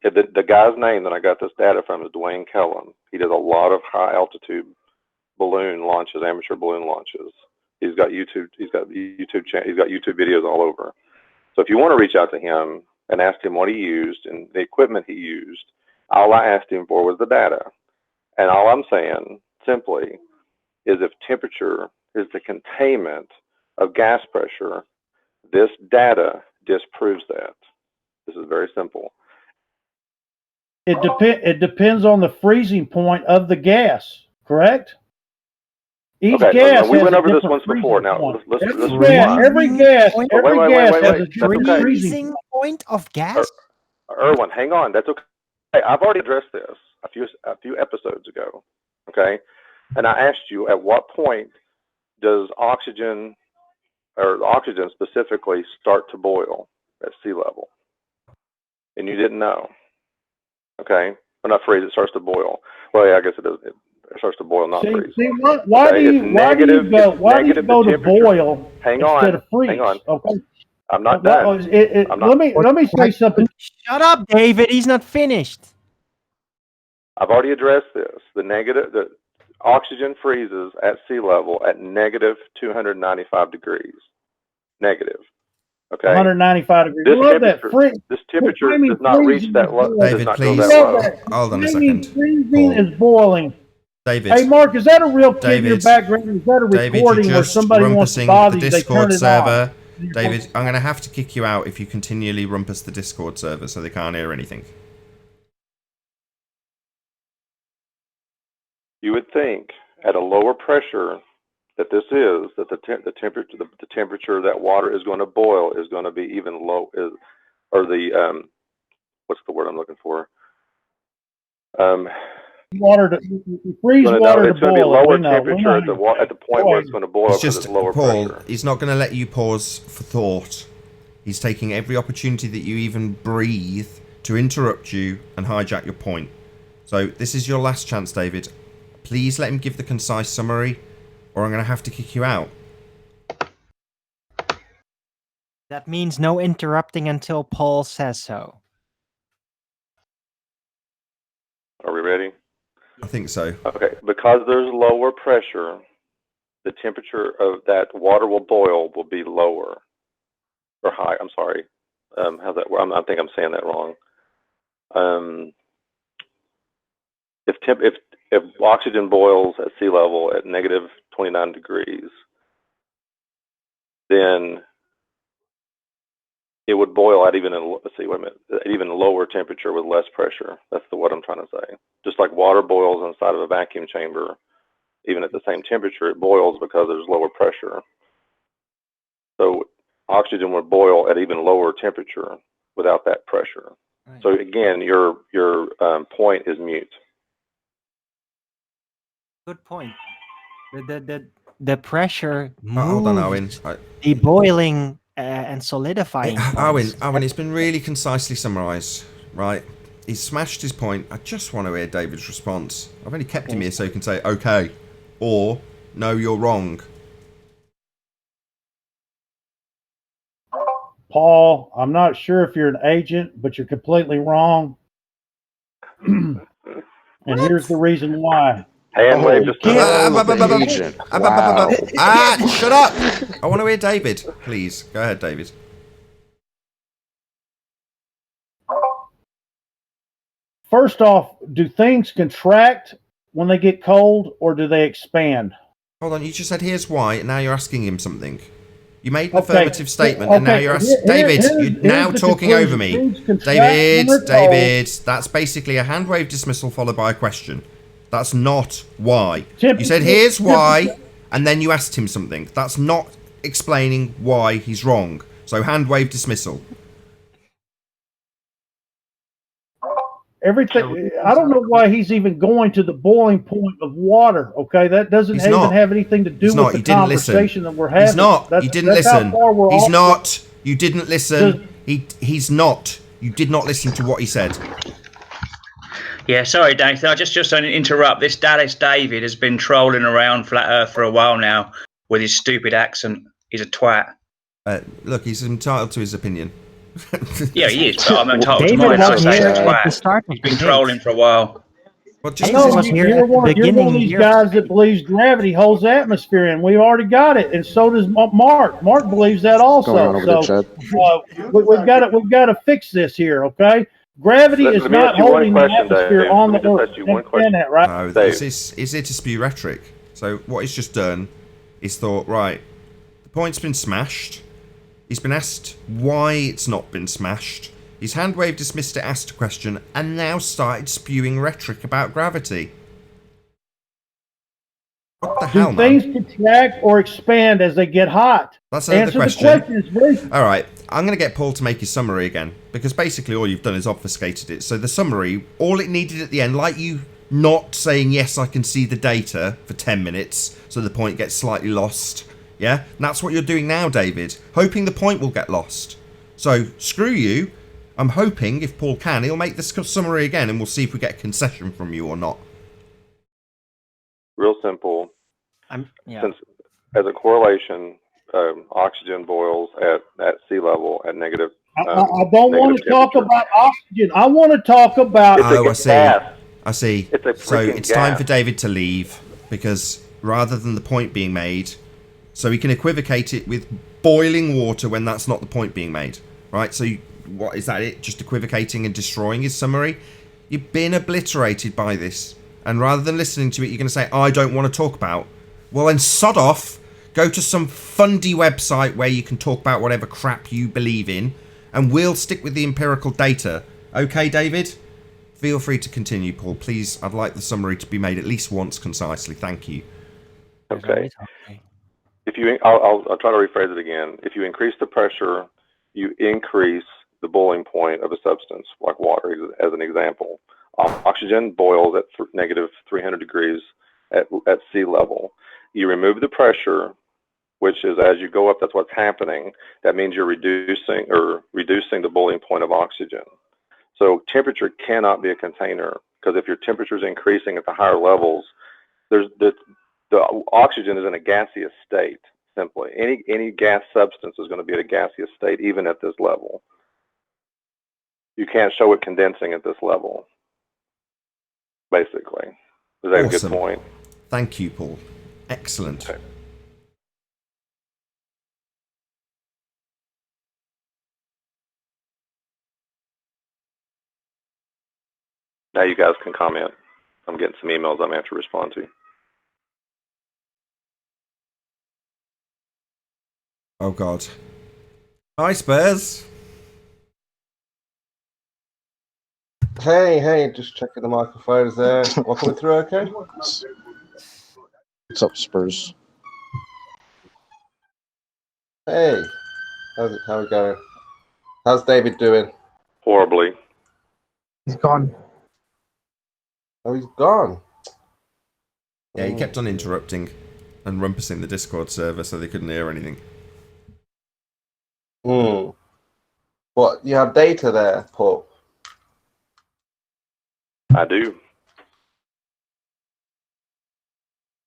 The guy's name that I got this data from is Dwayne Kellum. He does a lot of high altitude balloon launches, amateur balloon launches. He's got YouTube videos all over. So if you want to reach out to him and ask him what he used and the equipment he used, all I asked him for was the data. And all I'm saying simply is if temperature is the containment of gas pressure, this data disproves that. This is very simple. It depends on the freezing point of the gas, correct? Each okay, gas we has went a over this different once before. Now point. let's every gas has a different freezing point of gas. Erwin, hang on. That's okay. Hey, I've already addressed this a few episodes ago. Okay, and I asked you at what point does oxygen specifically start to boil at sea level, and you didn't know. Okay, or not freeze. It starts to boil. Well, yeah, I guess it does. It starts to boil, not freeze. Why do you go to boil instead of freeze? Hang on. Okay. I'm not done. Let me say something. Shut up, David. He's not finished. I've already addressed this. The oxygen freezes at sea level at negative 295 degrees. Negative. Okay. 195 degrees. This temperature does not reach that level. David, please. Hold on a second. Freezing is boiling. David. Hey, Mark, is that a real kid in your background? Is that a recording where somebody wants to bother you? They turn it server. on. David, I'm going to have to kick you out if you continually rumpus the Discord server so they can't hear anything. You would think at a lower pressure that the temperature that water is going to boil is going to be even low, what's the word I'm looking for? Water to freeze water to boil. It's going to be lower temperature at the point where it's going to boil because it's lower Paul, pressure. He's not going to let you pause for thought. He's taking every opportunity that you even breathe to interrupt you and hijack your point. So this is your last chance, David. Please let him give the concise summary, or I'm going to have to kick you out. That means no interrupting until Paul says so. Are we ready? I think so. Okay, because there's lower pressure, the temperature of that water will boil will be lower or high. I'm sorry. How's that work? I think I'm saying that wrong. If oxygen boils at sea level at negative 29 degrees, then it would boil at even lower temperature with less pressure. That's what I'm trying to say. Just like water boils inside of a vacuum chamber, even at the same temperature, it boils because there's lower pressure. So oxygen would boil at even lower temperature without that pressure. Right. So again, your point is mute. Good point. The pressure moves hold on, Owen. the boiling and solidifying. Owen, it's been really concisely summarised, right? He's smashed his point. I just want to hear David's response. I've only kept him here so he can say, okay, or no, you're wrong. Paul, I'm not sure if you're an agent, but you're completely wrong. And here's the reason why. Hand wave just agent. Wow. Shut up! I want to hear David, please. Go ahead, David. First off, do things contract when they get cold, or do they expand? Hold on, you just said here's why, and now you're asking him something. You made an affirmative statement, and now you're asking... David, you're now talking over me. David, that's basically a hand wave dismissal followed by a question. That's not why. You said, here's why, and then you asked him something. That's not explaining why he's wrong. So, hand wave dismissal. Everything. I don't know why he's even going to the boiling point of water. Okay, that doesn't even have anything to do with the conversation that we're having. He's not. You didn't listen. He's not. You didn't listen. He's not. You did not listen to what he said. Yeah, sorry, Nathan. I just to interrupt. This Dallas David has been trolling around Flat Earth for a while now with his stupid accent. He's a twat. Look, he's entitled to his opinion. Yeah, he is, but I'm entitled to mine. He's been trolling for a while. Well, you're one of these guys that believes gravity holds the atmosphere in. We've already got it, and so does Mark. Mark believes that also. So we've got to fix this here, okay? Gravity is not holding the atmosphere on the Earth. Understand that, right? No, this is here to spew rhetoric. So what he's just done is thought, right, the point's been smashed. He's been asked why it's not been smashed. He's hand-waved, dismissed it, asked a question, and now started spewing rhetoric about gravity. What the hell, man? Do things contract or expand as they get hot? That's another question. All right, I'm going to get Paul to make his summary again, because basically all you've done is obfuscated it. So the summary, all it needed at the end, like you not saying, yes, I can see the data for 10 minutes, so the point gets slightly lost. Yeah, and that's what you're doing now, David, hoping the point will get lost. So, screw you. I'm hoping, if Paul can, he'll make this summary again, and we'll see if we get a concession from you or not. Real simple. Since, as a correlation, oxygen boils at sea level at negative. I don't want to talk about oxygen. I want to talk about... I see. It's time for David to leave, because rather than the point being made... So he can equivocate it with boiling water when that's not the point being made, right? So what is that? It just equivocating and destroying his summary? You've been obliterated by this, and rather than listening to it, you're going to say, "I don't want to talk about." Well, then sod off. Go to some fundy website where you can talk about whatever crap you believe in, and we'll stick with the empirical data. Okay, David? Feel free to continue, Paul. Please, I'd like the summary to be made at least once concisely. Thank you. Okay. I'll try to rephrase it again. If you increase the pressure, you increase the boiling point of a substance, like water, as an example. Oxygen boils at negative 300 degrees at sea level. You remove the pressure, which is as you go up, that's what's happening. That means you're reducing the boiling point of oxygen. So temperature cannot be a container, because if your temperature is increasing at the higher levels, the oxygen is in a gaseous state, simply. Any gas substance is going to be at a gaseous state, even at this level. You can't show it condensing at this level, basically. Is that a good point? Thank you, Paul. Excellent. Okay. Now you guys can comment. I'm getting some emails I'm going to have to respond to. Oh, God. Hi, Spurs. Hey, just checking the microphones there. All coming through okay? What's up, Spurs? Hey, how we going? How's David doing? Horribly. He's gone. Oh, he's gone. Yeah, he kept on interrupting and rumpusing the Discord server so they couldn't hear anything. What, you have data there, Paul? I do.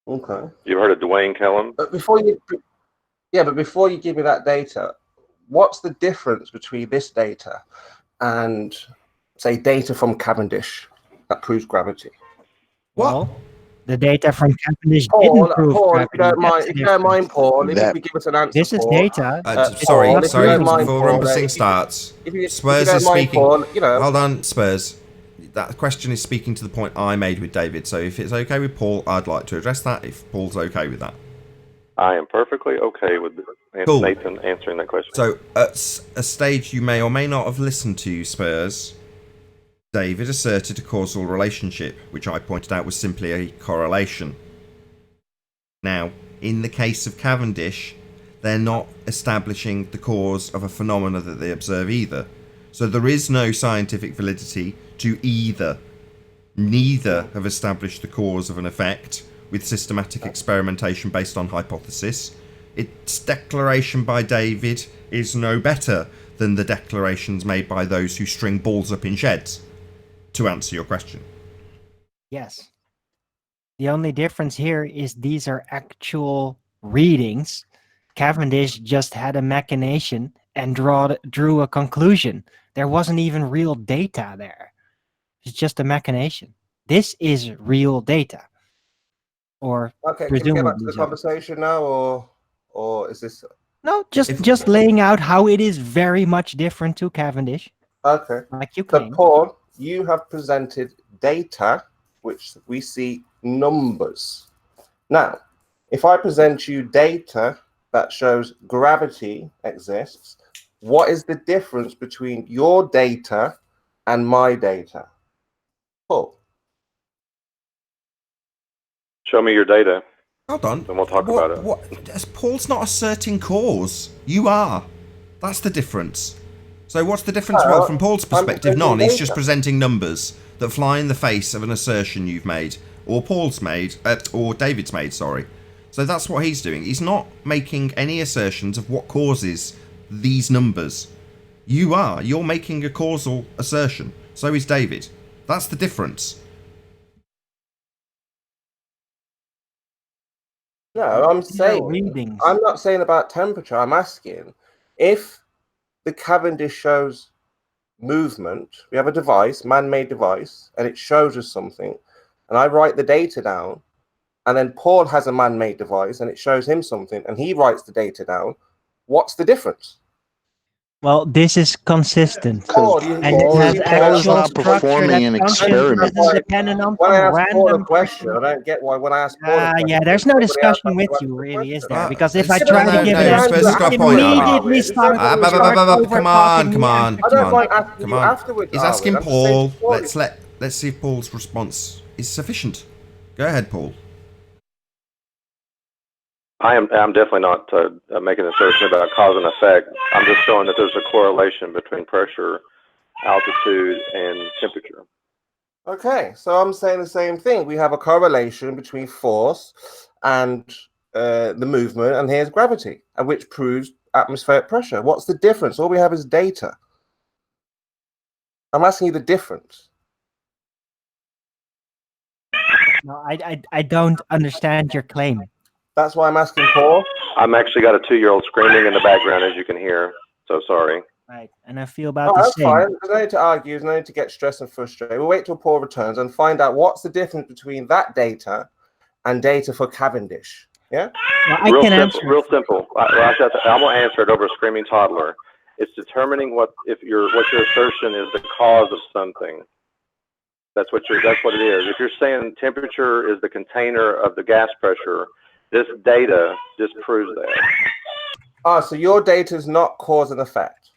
Okay. You've heard of Dwayne Kellum? But before you give me that data, what's the difference between this data and, say, data from Cavendish that proves gravity? Well, the data from Cavendish Paul, didn't prove Paul, gravity. if you don't mind, Paul, if you give us an answer, This is Paul. data. Sorry, Paul, if you don't mind, before Paul, rumpusing starts. if you Spurs don't is mind, speaking. Paul, you know. Hold on, Spurs. That question is speaking to the point I made with David. So if it's okay with Paul, I'd like to address that. If Paul's okay with that. I am perfectly okay with Cool. Nathan answering that question. So at a stage you may or may not have listened to, Spurs, David asserted a causal relationship, which I pointed out was simply a correlation. Now, in the case of Cavendish, they're not establishing the cause of a phenomena that they observe either. So there is no scientific validity to either. Neither have established the cause of an effect with systematic experimentation based on hypothesis. Its declaration by David is no better than the declarations made by those who string balls up in sheds, to answer your question. Yes. The only difference here is these are actual readings. Cavendish just had a machination and drew a conclusion. There wasn't even real data there. It's just a machination. This is real data. Or Okay, can we get back to the presumably so. conversation now, or is this? No, just laying out how it is very much different to Cavendish. Okay. Like you So, claim. Paul, you have presented data, which we see numbers. Now, if I present you data that shows gravity exists, what is the difference between your data and my data? Paul. Show me your data. Hold on. And we'll talk about it. Paul's not asserting cause. You are. That's the difference. So what's the difference? Well, from Paul's perspective, none. He's just presenting numbers that fly in the face of an assertion you've made, or Paul's made, or David's made, sorry. So that's what he's doing. He's not making any assertions of what causes these numbers. You are. You're making a causal assertion. So is David. That's the difference. No, I'm saying, I'm not saying about temperature. I'm asking if the Cavendish shows movement, we have a device, man-made device, and it shows us something, and I write the data down, and then Paul has a man-made device, and it shows him something, and he writes the data down. What's the difference? Well, this is consistent. Paul, And it has actual structure that functions isn't dependent on when I ask Paul a random question, I don't get why when I ask Paul a question. yeah, there's no everybody else discussion has with to you, ask really, is a there? question. Because if I try to give an answer, immediately start Come on. Afterwards, He's asking Paul. Let's see if Paul's response is sufficient. Go ahead, Paul. I'm definitely not making an assertion about cause and effect. I'm just showing that there's a correlation between pressure, altitude, and temperature. Okay, so I'm saying the same thing. We have a correlation between force and the movement, and here's gravity, and which proves atmospheric pressure. What's the difference? All we have is data. I'm asking you the difference. No, I don't understand your claim. That's why I'm asking Paul. I'm actually got a 2-year-old screaming in the background, as you can hear. So sorry. Right, and I feel about the that's same. fine. There's no need to argue. There's no need to get stressed and frustrated. We'll wait till Paul returns and find out what's the difference between that data and data for Cavendish. Yeah? Well, real simple. I'm going to answer it over a screaming toddler. It's determining what your assertion is the cause of something. That's what it is. If you're saying temperature is the container of the gas pressure, this data disproves that. Ah, so your data is not cause and effect.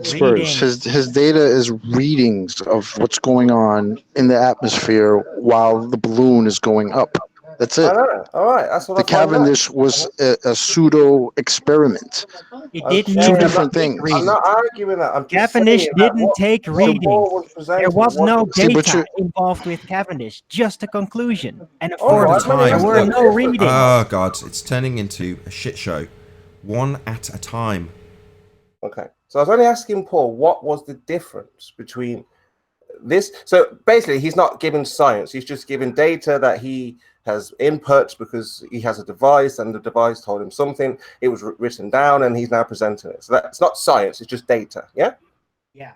Spurs. His data is readings of what's going on in the atmosphere while the balloon is going up. That's it. I know. All right, that's what The Cavendish was a pseudo experiment. It didn't Two need different to take things. readings. I'm not arguing that. I'm just Cavendish saying that didn't take readings. There was no See, but data you're- involved with Cavendish, just a conclusion. And Oh, for right, there that's were no no different. readings. Oh God, it's turning into a shit show, one at a time. Okay. So I was only asking Paul, what was the difference between this? So basically, he's not giving science. He's just giving data that he has input because he has a device and the device told him something. It was written down and he's now presenting it. So that's not science. It's just data. Yeah? Yeah.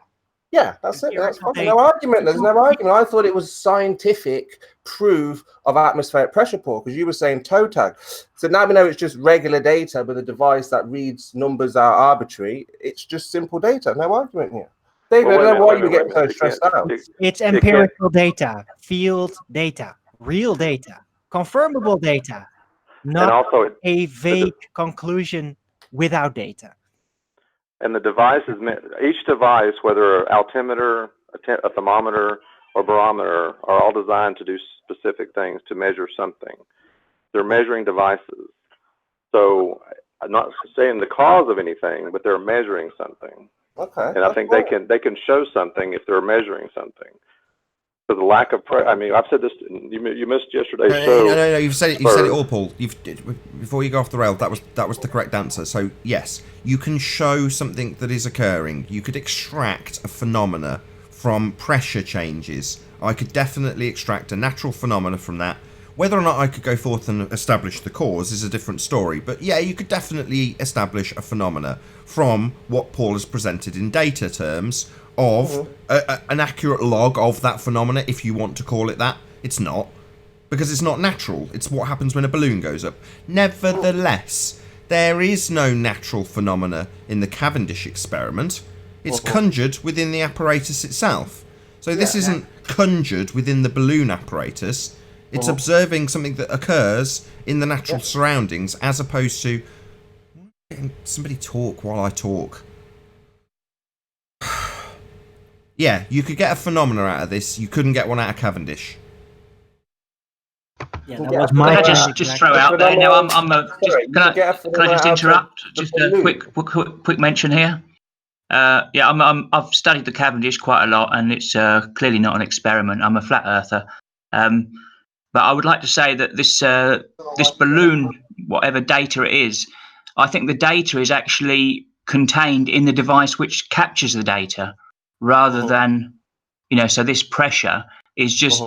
Yeah, that's it. That's Empirical fine. data. No argument. There's no argument. I thought it was scientific proof of atmospheric pressure, Paul, because you were saying toe tag. So now we know it's just regular data with a device that reads numbers that are arbitrary. It's just simple data. No argument here. David, I don't know why you were getting so stressed out. It's empirical data, field data, real data, confirmable data, not also a vague conclusion without data. And the device is meant, each device, whether an altimeter, a thermometer, or barometer, are all designed to do specific things to measure something. They're measuring devices. So I'm not saying the cause of anything, but they're measuring something. Okay. And I think they can show something if they're measuring something. So the lack of I mean, I've said this. You missed yesterday's show. No. You've said it. You've said it all, Paul. Before you go off the rail, that was the correct answer. So yes, you can show something that is occurring. You could extract a phenomena from pressure changes. I could definitely extract a natural phenomena from that. Whether or not I could go forth and establish the cause is a different story. But yeah, you could definitely establish a phenomena from what Paul has presented in data terms of an accurate log of that phenomena, if you want to call it that. It's not, because it's not natural. It's what happens when a balloon goes up. Nevertheless, there is no natural phenomena in the Cavendish experiment. It's conjured within the apparatus itself. So this isn't conjured within the balloon apparatus. It's observing something that occurs in the natural surroundings, as opposed to somebody talk while I talk. Yeah, you could get a phenomena out of this. You couldn't get one out of Cavendish. Yeah, that was my. Can I just throw out there now? Can I just interrupt? Just a quick mention here. I've studied the Cavendish quite a lot, and it's clearly not an experiment. I'm a flat earther, but I would like to say that this balloon, whatever data it is, I think the data is actually contained in the device which captures the data, rather than, so this pressure is just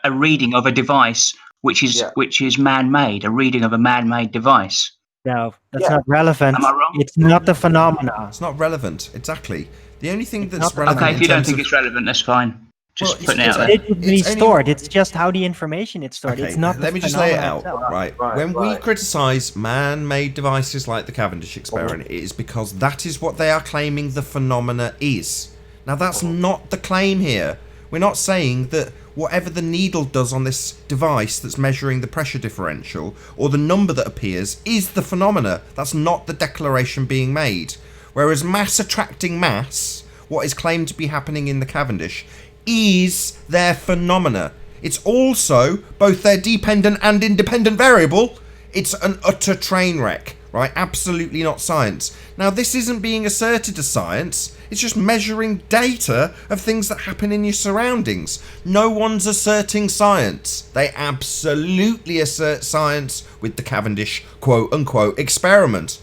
a reading of a device which is man-made, a reading of a man-made device. No, that's not relevant. Am I wrong? It's not the phenomena. It's not relevant, exactly. The only thing that's relevant. Okay, if you don't think it's relevant, that's fine. Just putting it out there. It would be stored. It's just how the information is stored. Okay, it's not. Let me just lay it out. Right. When we criticise man-made devices like the Cavendish experiment, it is because that is what they are claiming the phenomena is. Now, that's not the claim here. We're not saying that whatever the needle does on this device that's measuring the pressure differential, or the number that appears, is the phenomena. That's not the declaration being made. Whereas mass attracting mass, what is claimed to be happening in the Cavendish, is their phenomena. It's also both their dependent and independent variable. It's an utter train wreck, right? Absolutely not science. Now, this isn't being asserted as science. It's just measuring data of things that happen in your surroundings. No one's asserting science. They absolutely assert science with the Cavendish quote-unquote experiment.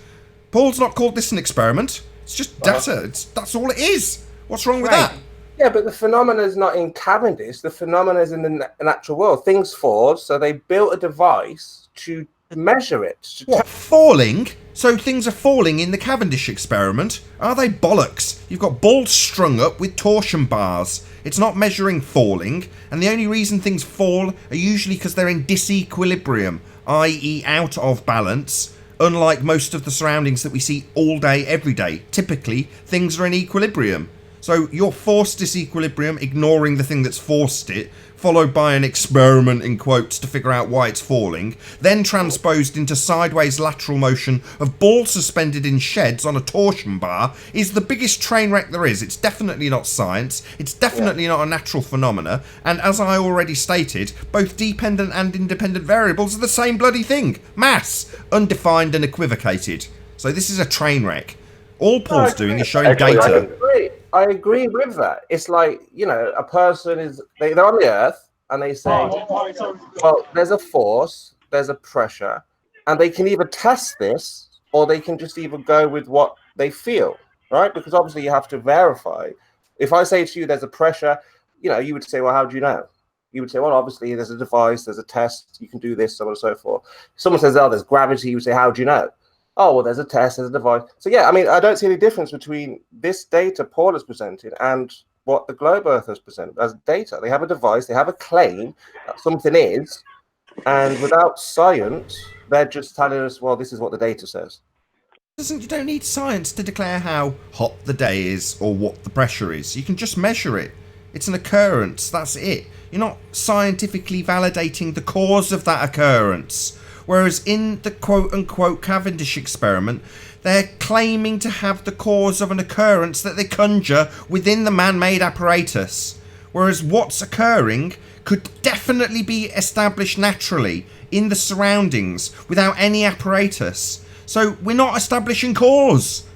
Paul's not called this an experiment. It's just data. That's all it is. What's wrong with that? Yeah, but the phenomena is not in Cavendish. The phenomena is in the natural world. Things fall, so they built a device to measure it. What, falling? So things are falling in the Cavendish experiment? Are they bollocks? You've got balls strung up with torsion bars. It's not measuring falling, and the only reason things fall are usually because they're in disequilibrium, i.e. out of balance, unlike most of the surroundings that we see all day, every day. Typically, things are in equilibrium. So your forced disequilibrium, ignoring the thing that's forced it, followed by an experiment in quotes to figure out why it's falling, then transposed into sideways lateral motion of balls suspended in sheds on a torsion bar, is the biggest train wreck there is. It's definitely not science, it's definitely not a natural phenomena, and as I already stated, both dependent and independent variables are the same bloody thing. Mass, undefined and equivocated. So this is a train wreck. All Paul's doing is showing data. I agree with that. It's like, you know, a person is, they're on the earth and they say, well, there's a force, there's a pressure, and they can either test this or they can just either go with what they feel, right? Because obviously you have to verify. If I say to you there's a pressure, you know, you would say, well, how do you know? You would say, well, obviously there's a device, there's a test, you can do this, so on and so forth. If someone says, oh, there's gravity, you would say, how do you know? Oh, well, there's a test, there's a device. So, yeah, I mean, I don't see any difference between this data Paul has presented and what the Globe Earth has presented as data. They have a device, they have a claim that something is, and without science, they're just telling us, well, this is what the data says. You don't need science to declare how hot the day is or what the pressure is. You can just measure it. It's an occurrence, that's it. You're not scientifically validating the cause of that occurrence. Whereas in the quote-unquote Cavendish experiment, they're claiming to have the cause of an occurrence that they conjure within the man-made apparatus. Whereas what's occurring could definitely be established naturally in the surroundings without any apparatus. So we're not establishing cause.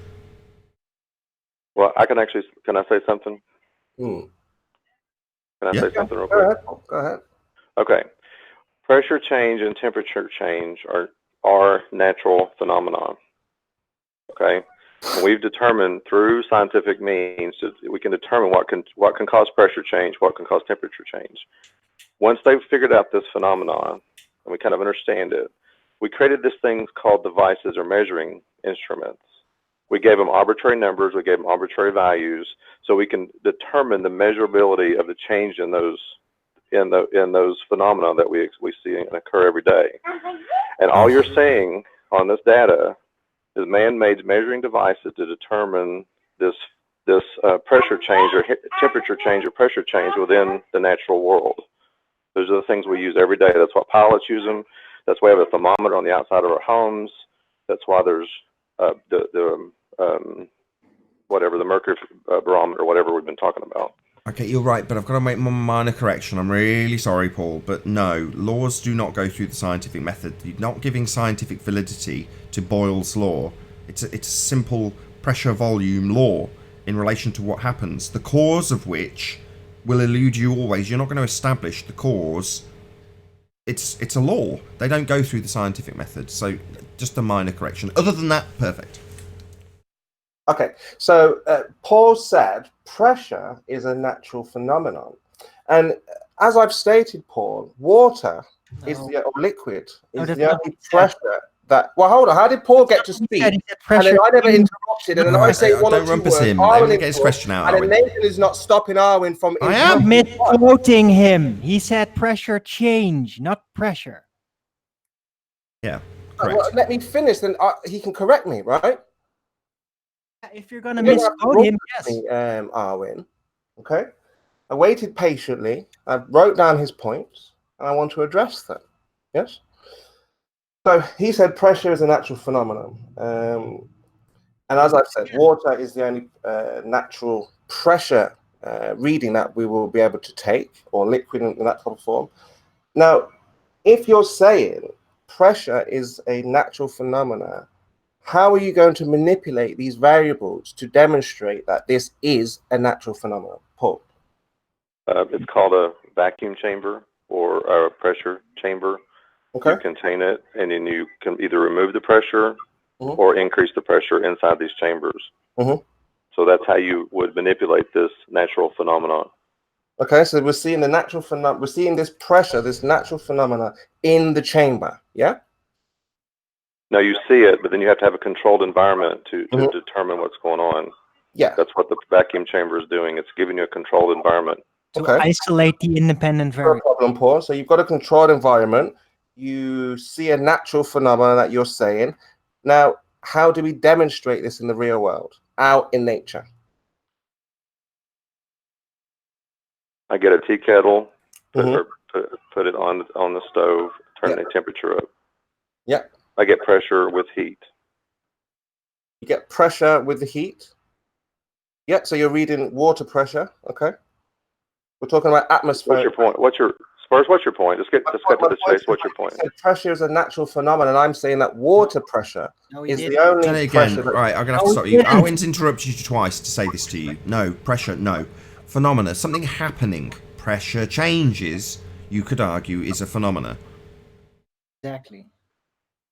Well, can I say something? Can I say something real quick? Go ahead. Okay. Pressure change and temperature change are natural phenomena. Okay, and we've determined through scientific means that we can determine what can cause pressure change, what can cause temperature change. Once they've figured out this phenomenon and we kind of understand it, we created this thing called devices or measuring instruments. We gave them arbitrary numbers, we gave them arbitrary values, so we can determine the measurability of the change in those phenomena that we see and occur every day. And all you're seeing on this data is man-made measuring devices to determine this pressure change or temperature change or pressure change within the natural world. Those are the things we use every day. That's why pilots use them. That's why we have a thermometer on the outside of our homes. That's why there's whatever, the mercury barometer, whatever we've been talking about. Okay, you're right, but I've got to make one minor correction. I'm really sorry, Paul, but no, laws do not go through the scientific method. You're not giving scientific validity to Boyle's law. It's a simple pressure volume law in relation to what happens, the cause of which will elude you always. You're not going to establish the cause. It's a law. They don't go through the scientific method. So just a minor correction. Other than that, perfect. Okay, so Paul said pressure is a natural phenomenon. And as I've stated, Paul, water is the liquid, is the only pressure that... Well, hold on, how did Paul get to speak? And then I never interrupted, and then I say one or two words, Let me get his question out, and then Nathan is not stopping Arwin from... I am misquoting him. He said pressure change, not pressure. Yeah, correct. Well, let me finish, then he can correct me, right? If you're going to misquote him, yes. Arwin, okay? I waited patiently. I wrote down his points, and I want to address them. Yes? So he said pressure is a natural phenomenon. And as I've said, water is the only natural pressure reading that we will be able to take, or liquid in that type of form. Now, if you're saying pressure is a natural phenomenon, how are you going to manipulate these variables to demonstrate that this is a natural phenomenon, Paul? It's called a vacuum chamber or a pressure chamber. Okay. You contain it, and then you can either remove the pressure or increase the pressure inside these chambers. So that's how you would manipulate this natural phenomenon. Okay, so we're seeing the natural phenomenon. We're seeing this pressure, this natural phenomena in the chamber. Yeah. No, you see it, but then you have to have a controlled environment to determine what's going on. Yeah. That's what the vacuum chamber is doing. It's giving you a controlled environment. To isolate the independent variable. No problem, Paul. So you've got a controlled environment. You see a natural phenomenon that you're saying. Now, how do we demonstrate this in the real world, out in nature? I get a tea kettle, put Mm-hmm. it on the stove, turn the temperature up. Yeah. I get pressure with heat. You get pressure with the heat. Yeah, so you're reading water pressure. Okay. We're talking about atmosphere. What's your point? What's your point? Let's get to the chase. What's your point? Pressure is a natural phenomenon. I'm saying that water pressure is the only pressure. Right, I'm going to have to stop you. Owen's interrupted you twice to say this to you. No, pressure, no. Phenomena, something happening. Pressure changes, you could argue, is a phenomena. Exactly.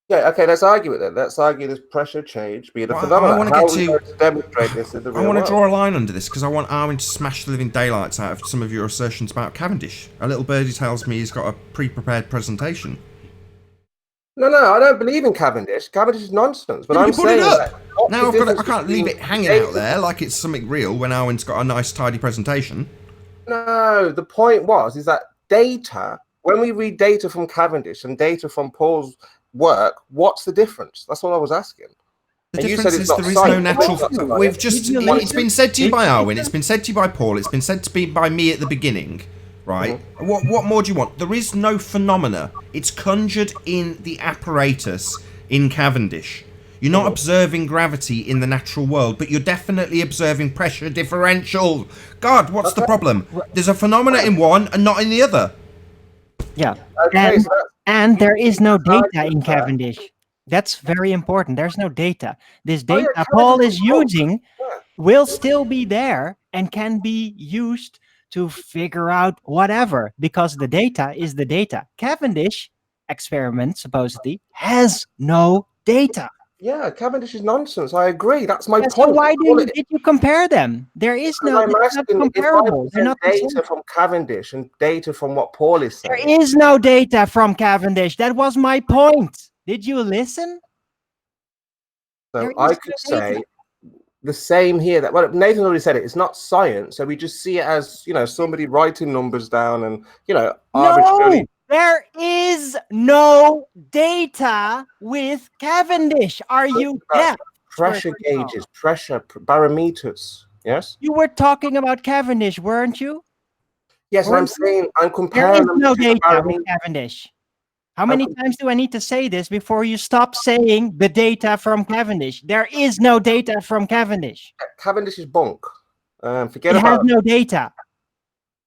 Yeah, okay, let's argue it then. Let's argue this pressure change be the phenomenon. I want to demonstrate this in the real I want to world? draw a line under this because I want Armin to smash the living daylights out of some of your assertions about Cavendish. A little birdie tells me he's got a pre-prepared presentation. No, I don't believe in Cavendish. Cavendish is nonsense. But I'm put saying it up. that Now I can't leave it hanging out there like it's something real when Armin's got a nice, tidy presentation. No, the point is that data, when we read data from Cavendish and data from Paul's work, what's the difference? That's what I was asking. The difference is there is no natural. We've just. It's been said to you by Arwin. It's been said to you by Paul. It's been said to be by me at the beginning, right? Mm-hmm. What more do you want? There is no phenomena. It's conjured in the apparatus in Cavendish. You're not observing gravity in the natural world, but you're definitely observing pressure differential. God, what's the problem? There's a phenomena in one and not in the other. Yeah, and there is no data in Cavendish. That's very important. There's no data. This data Paul is using will still be there and can be used to figure out whatever, because the data is the data. Cavendish experiment supposedly has no data. Yeah, Cavendish is nonsense. I agree. That's my point. So why did you compare them? There is no comparable. They're not data from Cavendish and data from what Paul is saying. There is no data from Cavendish. That was my point. Did you listen? So I could say the same here. That Nathan already said it. It's not science, so we just see it as somebody writing numbers down and arbitrarily. There is no data with Cavendish. Are you deaf? Pressure gauges, pressure barometers. Yes. You were talking about Cavendish, weren't you? Yes, and I'm saying I'm comparing them no to data with Cavendish. How many times do I need to say this before you stop saying the data from Cavendish? There is no data from Cavendish. Cavendish is bunk. Forget it about. Has no data.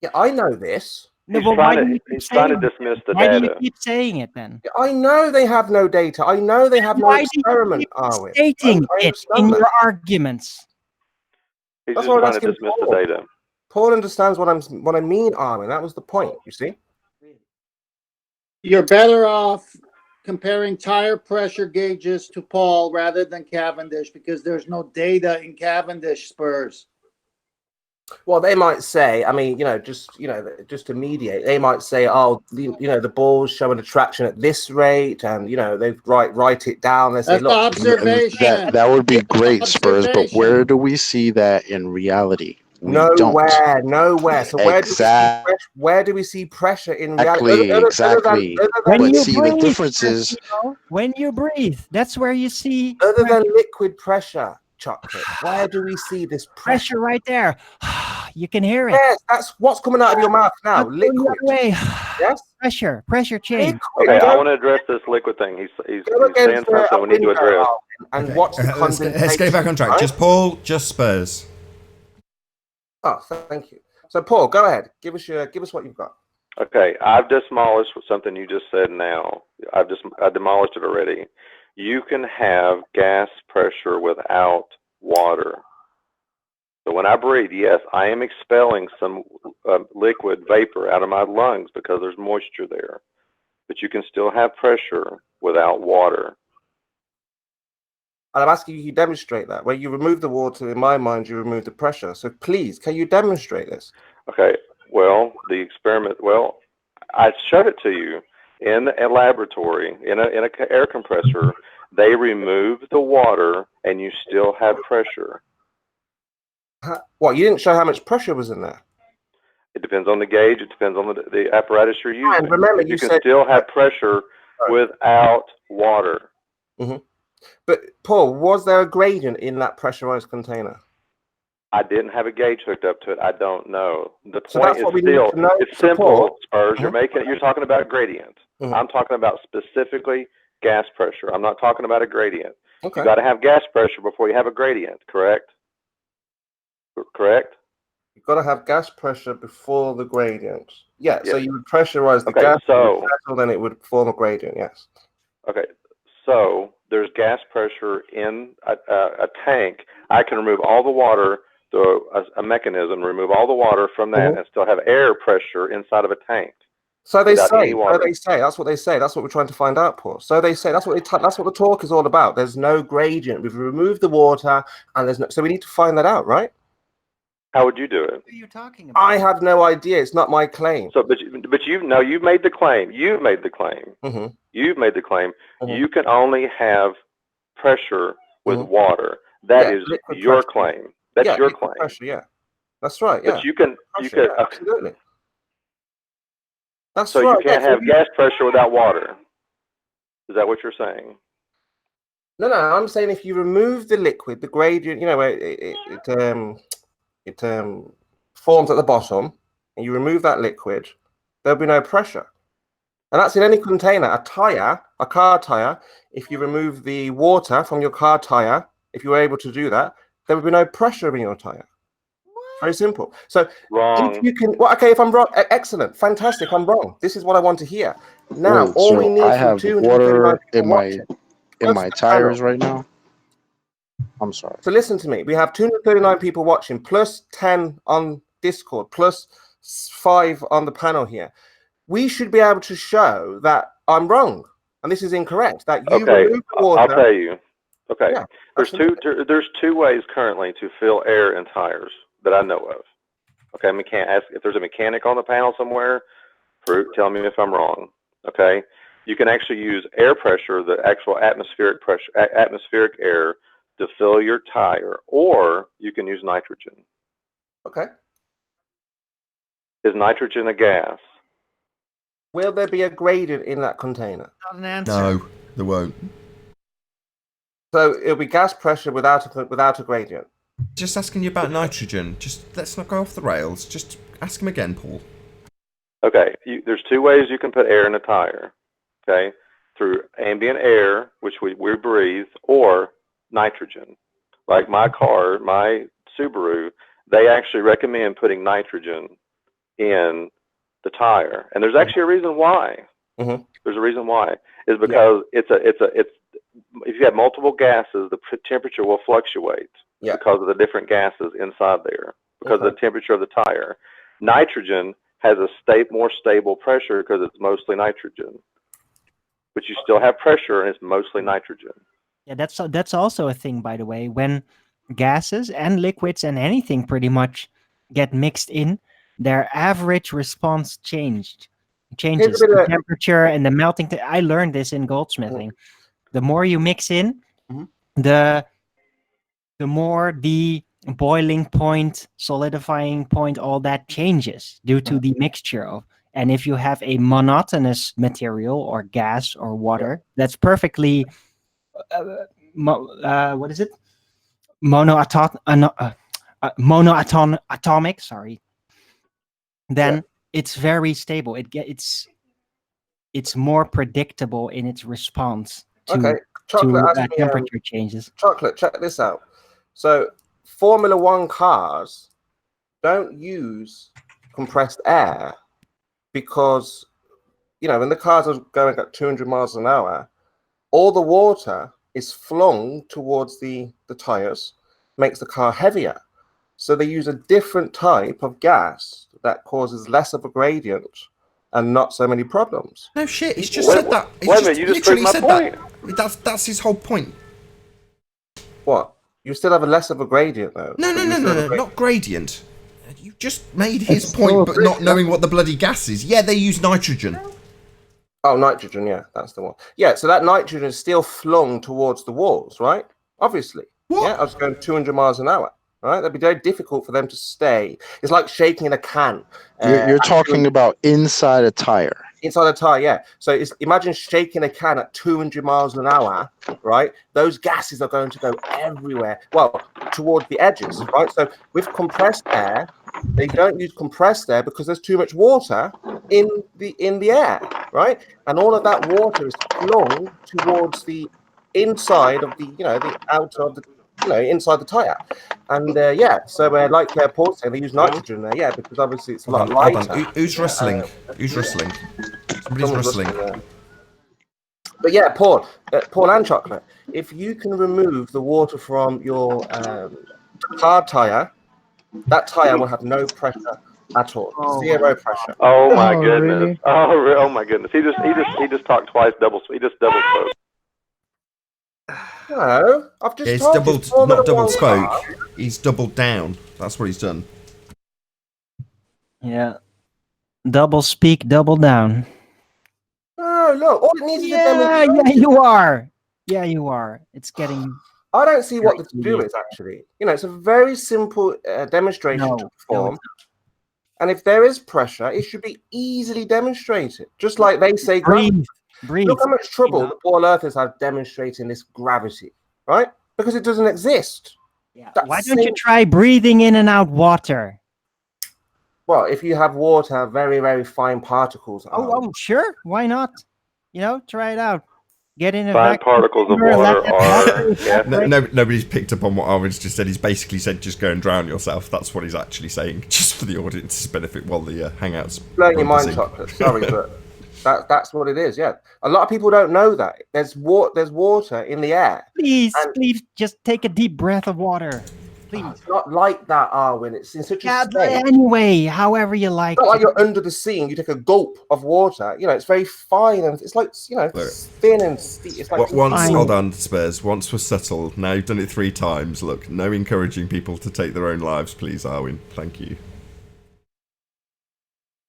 Yeah, I know this. He's trying to dismiss the why data. Why do you keep saying it then? I know they have no data. I know they have no experiment, Arwin. Stating it in your arguments. He's just trying to dismiss the data. Paul understands what I mean, Arwin. That was the point, you see? You're better off comparing tire pressure gauges to Paul rather than Cavendish because there's no data in Cavendish spurs. Well, they might say, I mean, just to mediate, they might say, oh, the ball's showing attraction at this rate, and they write it down. They say, look, observation. That would be great, Spurs. But where do we see that in reality? Nowhere. So where do we see pressure in reality? Exactly. The difference is when you breathe. That's where you see. Other than liquid pressure, chocolate. Where do we see this pressure? Right there. You can hear it. Yes, that's what's coming out of your mouth now. Liquid. Yes. Pressure change. Okay, I want to address this liquid thing. He's saying something we need to address. And what's the let's get back on track. Right? Just Paul, just Spurs. Oh, thank you. So, Paul, go ahead. Give us what you've got. Okay, I've demolished something you just said. Now, I demolished it already. You can have gas pressure without water. So when I breathe, yes, I am expelling some liquid vapor out of my lungs because there's moisture there. But you can still have pressure without water. And I'm asking you to demonstrate that. When you remove the water, in my mind, you remove the pressure. So please, can you demonstrate this? Okay. Well, the experiment. Well, I showed it to you in a laboratory in an air compressor. They remove the water, and you still have pressure. What? You didn't show how much pressure was in there. It depends on the gauge. It depends on the apparatus you're using. And remember, you can still have pressure without water. Mm-hmm. But Paul, was there a gradient in that pressurized container? I didn't have a gauge hooked up to it. I don't know. The So point that's is what we need still, to know it's for simple, Paul. Spurs. You're talking about gradient. I'm talking about specifically gas pressure. I'm not talking about a gradient. Okay. You got to have gas pressure before you have a gradient, correct? Correct? You've got to have gas pressure before the gradient. Yeah, so you would pressurize the Okay, gas, so then it would form a gradient, yes. Okay, so there's gas pressure in a tank. I can remove all the water through a mechanism, remove all the water from that, and still have air pressure inside of a tank. So they say. That's what they say. That's what we're trying to find out, Paul. So they say that's what the talk is all about. There's no gradient. We've removed the water, and there's no. So we need to find that out, right? How would you do it? What are you talking about? I have no idea. It's not my claim. So, but you've made the claim. You've made the claim. You've made the claim. You can only have pressure with water. That is your claim. That's your claim. Pressure, yeah, that's right. But you can absolutely. That's so right. You can't have gas pressure without water. Is that what you're saying? No, I'm saying if you remove the liquid, the gradient, it forms at the bottom, and you remove that liquid, there'll be no pressure. And that's in any container. A car tire, if you remove the water from your car tire, if you were able to do that, there would be no pressure in your tire. Very simple. So wrong. If you can, okay, if I'm wrong, excellent, fantastic, I'm wrong. This is what I want to hear. Now, all we need I have water in my tires right now. I'm sorry. So listen to me. We have 239 people watching, plus 10 on Discord, plus 5 on the panel here. We should be able to show that I'm wrong and this is incorrect. That you remove water. I'll tell you. Okay. Yeah, there's two ways currently to fill air in tires that I know of. Okay, ask if there's a mechanic on the panel somewhere. Tell me if I'm wrong. Okay, you can actually use air pressure, the actual atmospheric pressure, atmospheric air, to fill your tire, or you can use nitrogen. Okay. Is nitrogen a gas? Will there be a gradient in that container? Not an answer. No, there won't. So it'll be gas pressure without a gradient. Just asking you about nitrogen. Just let's not go off the rails. Just ask him again, Paul. Okay, there's two ways you can put air in a tire. Okay, through ambient air, which we breathe, or nitrogen. Like my car, my Subaru, they actually recommend putting nitrogen in the tire, and there's actually a reason why. There's a reason why. Is because it's if you have multiple gases, the temperature will fluctuate because of the different gases inside there, because of the temperature of the tire. Nitrogen has a more stable pressure because it's mostly nitrogen, but you still have pressure and it's mostly nitrogen. Yeah, that's also a thing, by the way. When gases and liquids and anything pretty much get mixed in, their average response changes. The temperature and the melting. I learned this in goldsmithing. The more you mix in, the more the boiling point, solidifying point, all that changes due to the mixture of. And if you have a monotonous material or gas or water, that's perfectly what is it? Monoatomic. Sorry. Then it's very stable. It's more predictable in its response to temperature changes. Chocolate, check this out. So Formula One cars don't use compressed air because, when the cars are going at 200 miles an hour, all the water is flung towards the tires, makes the car heavier. So they use a different type of gas that causes less of a gradient and not so many problems. No shit, he's just said that. Wait a minute, you just proved my point. That's his whole point. What? You still have a less of a gradient, though. No, not gradient. You just made his point, but not knowing what the bloody gas is. Yeah, they use nitrogen. Oh, nitrogen, yeah, that's the one. Yeah, so that nitrogen is still flung towards the walls, right? Obviously. What? Yeah, I was going 200 miles an hour, right? That'd be very difficult for them to stay. It's like shaking a can. You're talking about inside a tire. Inside the tire, yeah. So imagine shaking a can at 200 miles an hour, right? Those gases are going to go everywhere. Well, toward the edges, right? So with compressed air, they don't use compressed air because there's too much water in the air, right? And all of that water is flung towards the inside of the the outer of the inside the tire. And so like Paul said, they use nitrogen there, because obviously it's a lot lighter. Hold on. Who's rustling? Who's rustling? Somebody's rustling. But yeah, Paul and Chocolate, if you can remove the water from your hard tire, that tire will have no pressure at all. Zero pressure. Oh my goodness. Really? Oh my goodness. He just talked twice. He just double spoke. No, I've just He's told you, not double spoke. He's doubled down. That's what he's done. Yeah. Double speak, double down. No, look, all it needs is a Yeah, demonstration. you are. Yeah, you are. It's getting. I don't see what the to-do is, actually. It's a very simple demonstration to perform. And if there is pressure, it should be easily demonstrated. Just like they say, Breathe. Look how much trouble the Ball Earthers have demonstrating this gravity, right? Because it doesn't exist. Yeah. Why don't you try breathing in and out water? Well, if you have water, very, very fine particles. Oh, sure. Why not? Try it out. Get in a fine particles of water are. Nobody's picked up on what Arvin's just said. He's basically said, just go and drown yourself. That's what he's actually saying, just for the audience's benefit while the Hangouts. Blowing your mind, Chocolate. Sorry, but that's what it is. Yeah, a lot of people don't know that there's water in the air. Please just take a deep breath of water. Please. It's not like that, Arwin. It's in such a state. Anyway, however you like. It's not like you're under the sea and you take a gulp of water. It's very fine and it's like thin and steep. It's like hold on, Spurs. Once was subtle. Now you've done it 3 times. Look, no encouraging people to take their own lives, please, Arwin. Thank you.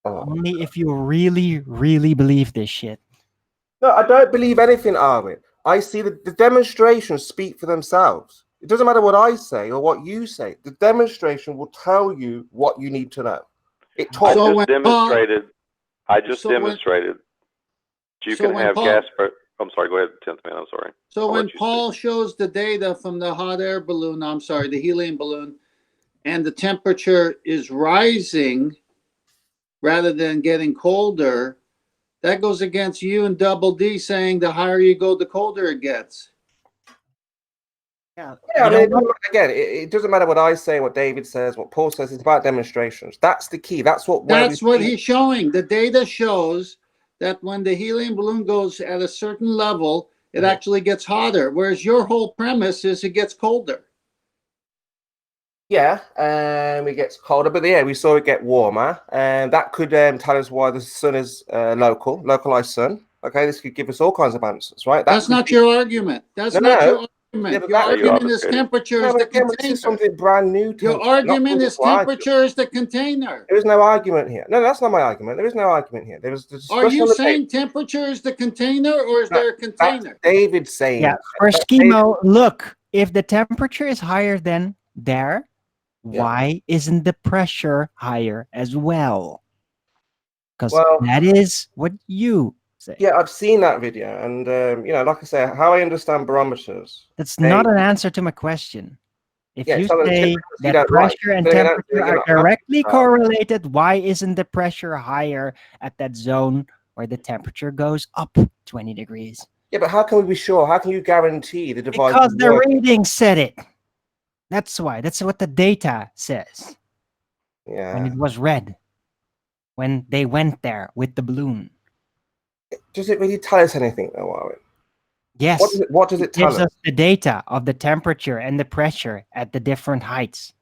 Only if you really, really believe this shit. No, I don't believe anything, Arwin. I see the demonstrations speak for themselves. It doesn't matter what I say or what you say. The demonstration will tell you what you need to know. I just demonstrated. You can have gas. I'm sorry. Go ahead, 10th man. I'm sorry. So when Paul shows the data from the hot air balloon, the helium balloon, and the temperature is rising rather than getting colder, that goes against you and Double D saying the higher you go, the colder it gets. Yeah, I mean, it doesn't matter what I say, what David says, what Paul says. It's about demonstrations. That's the key. That's what he's showing. The data shows that when the helium balloon goes at a certain level, it actually gets hotter, whereas your whole premise is it gets colder. Yeah, it gets colder, but we saw it get warmer, and that could tell us why the sun is localized sun. Okay, this could give us all kinds of answers, right? That's not your argument. That's not your argument. Your argument is temperature is the container. This is something brand new. Your argument is temperature is the container. There is no argument here. No, that's not my argument. There is no argument here. Are you saying temperature is the container, or is there a container? David's saying. Yeah. For Schemo, look, if the temperature is higher than there, why isn't the pressure higher as well? Because that is what you say. Yeah, I've seen that video, and like I say, how I understand barometers. That's not an answer to my question. If you say that pressure and temperature are directly correlated, why isn't the pressure higher at that zone where the temperature goes up 20 degrees? Yeah, but how can we be sure? How can you guarantee the device? Because the reading said it. That's why. That's what the data says. Yeah. When it was red. When they went there with the balloon. Does it really tell us anything, though, Warren? Yes. What does it tell us? It gives us the data of the temperature and the pressure at the different heights.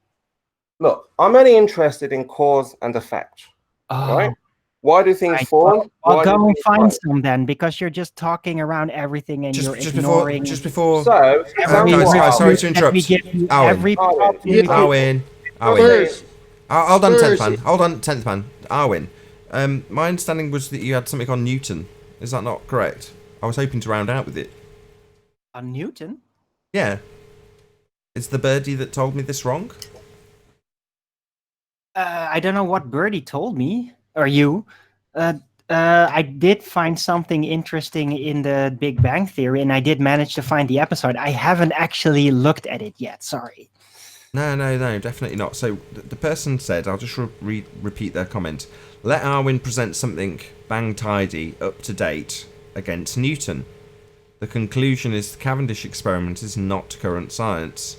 Look, I'm only interested in cause and effect. Right? Why do things fall? I'll go and find some then, because you're just talking around everything and you're ignoring. Just before. So, guys, sorry to interrupt. Arwin. Hold on, 10th man. Hold on, 10th man. Arwin. My understanding was that you had something on Newton. Is that not correct? I was hoping to round out with it. On Newton? Yeah. Is the birdie that told me this wrong? I don't know what birdie told me. Or you. I did find something interesting in the Big Bang Theory, and I did manage to find the episode. I haven't actually looked at it yet. Sorry. No, definitely not. So the person said, I'll just repeat their comment. Let Arwin present something bang tidy, up to date against Newton. The conclusion is the Cavendish experiment is not current science.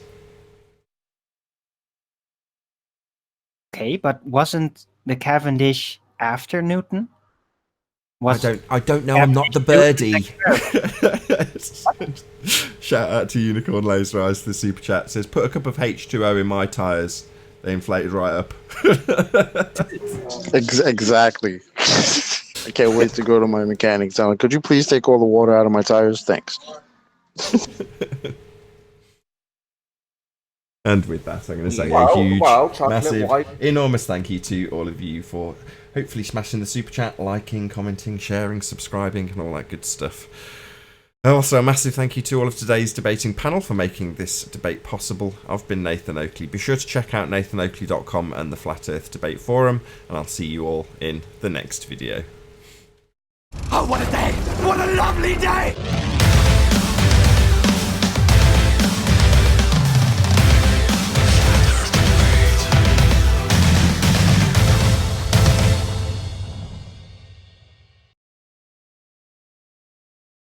Okay, but wasn't the Cavendish after Newton? I don't know. I'm not the birdie. Shout out to Unicorn Laser Eyes. The super chat says, "Put a cup of H2O in my tires. They inflated right up." Exactly. I can't wait to go to my mechanic. Tell him, could you please take all the water out of my tires? Thanks. And with that, I'm going to say a huge, massive, enormous thank you to all of you for hopefully smashing the super chat, liking, commenting, sharing, subscribing, and all that good stuff. Also, a massive thank you to all of today's debating panel for making this debate possible. I've been Nathan Oakley. Be sure to check out nathanoakley.com and the Flat Earth Debate Forum, and I'll see you all in the next video. Oh, what a day! What a lovely day!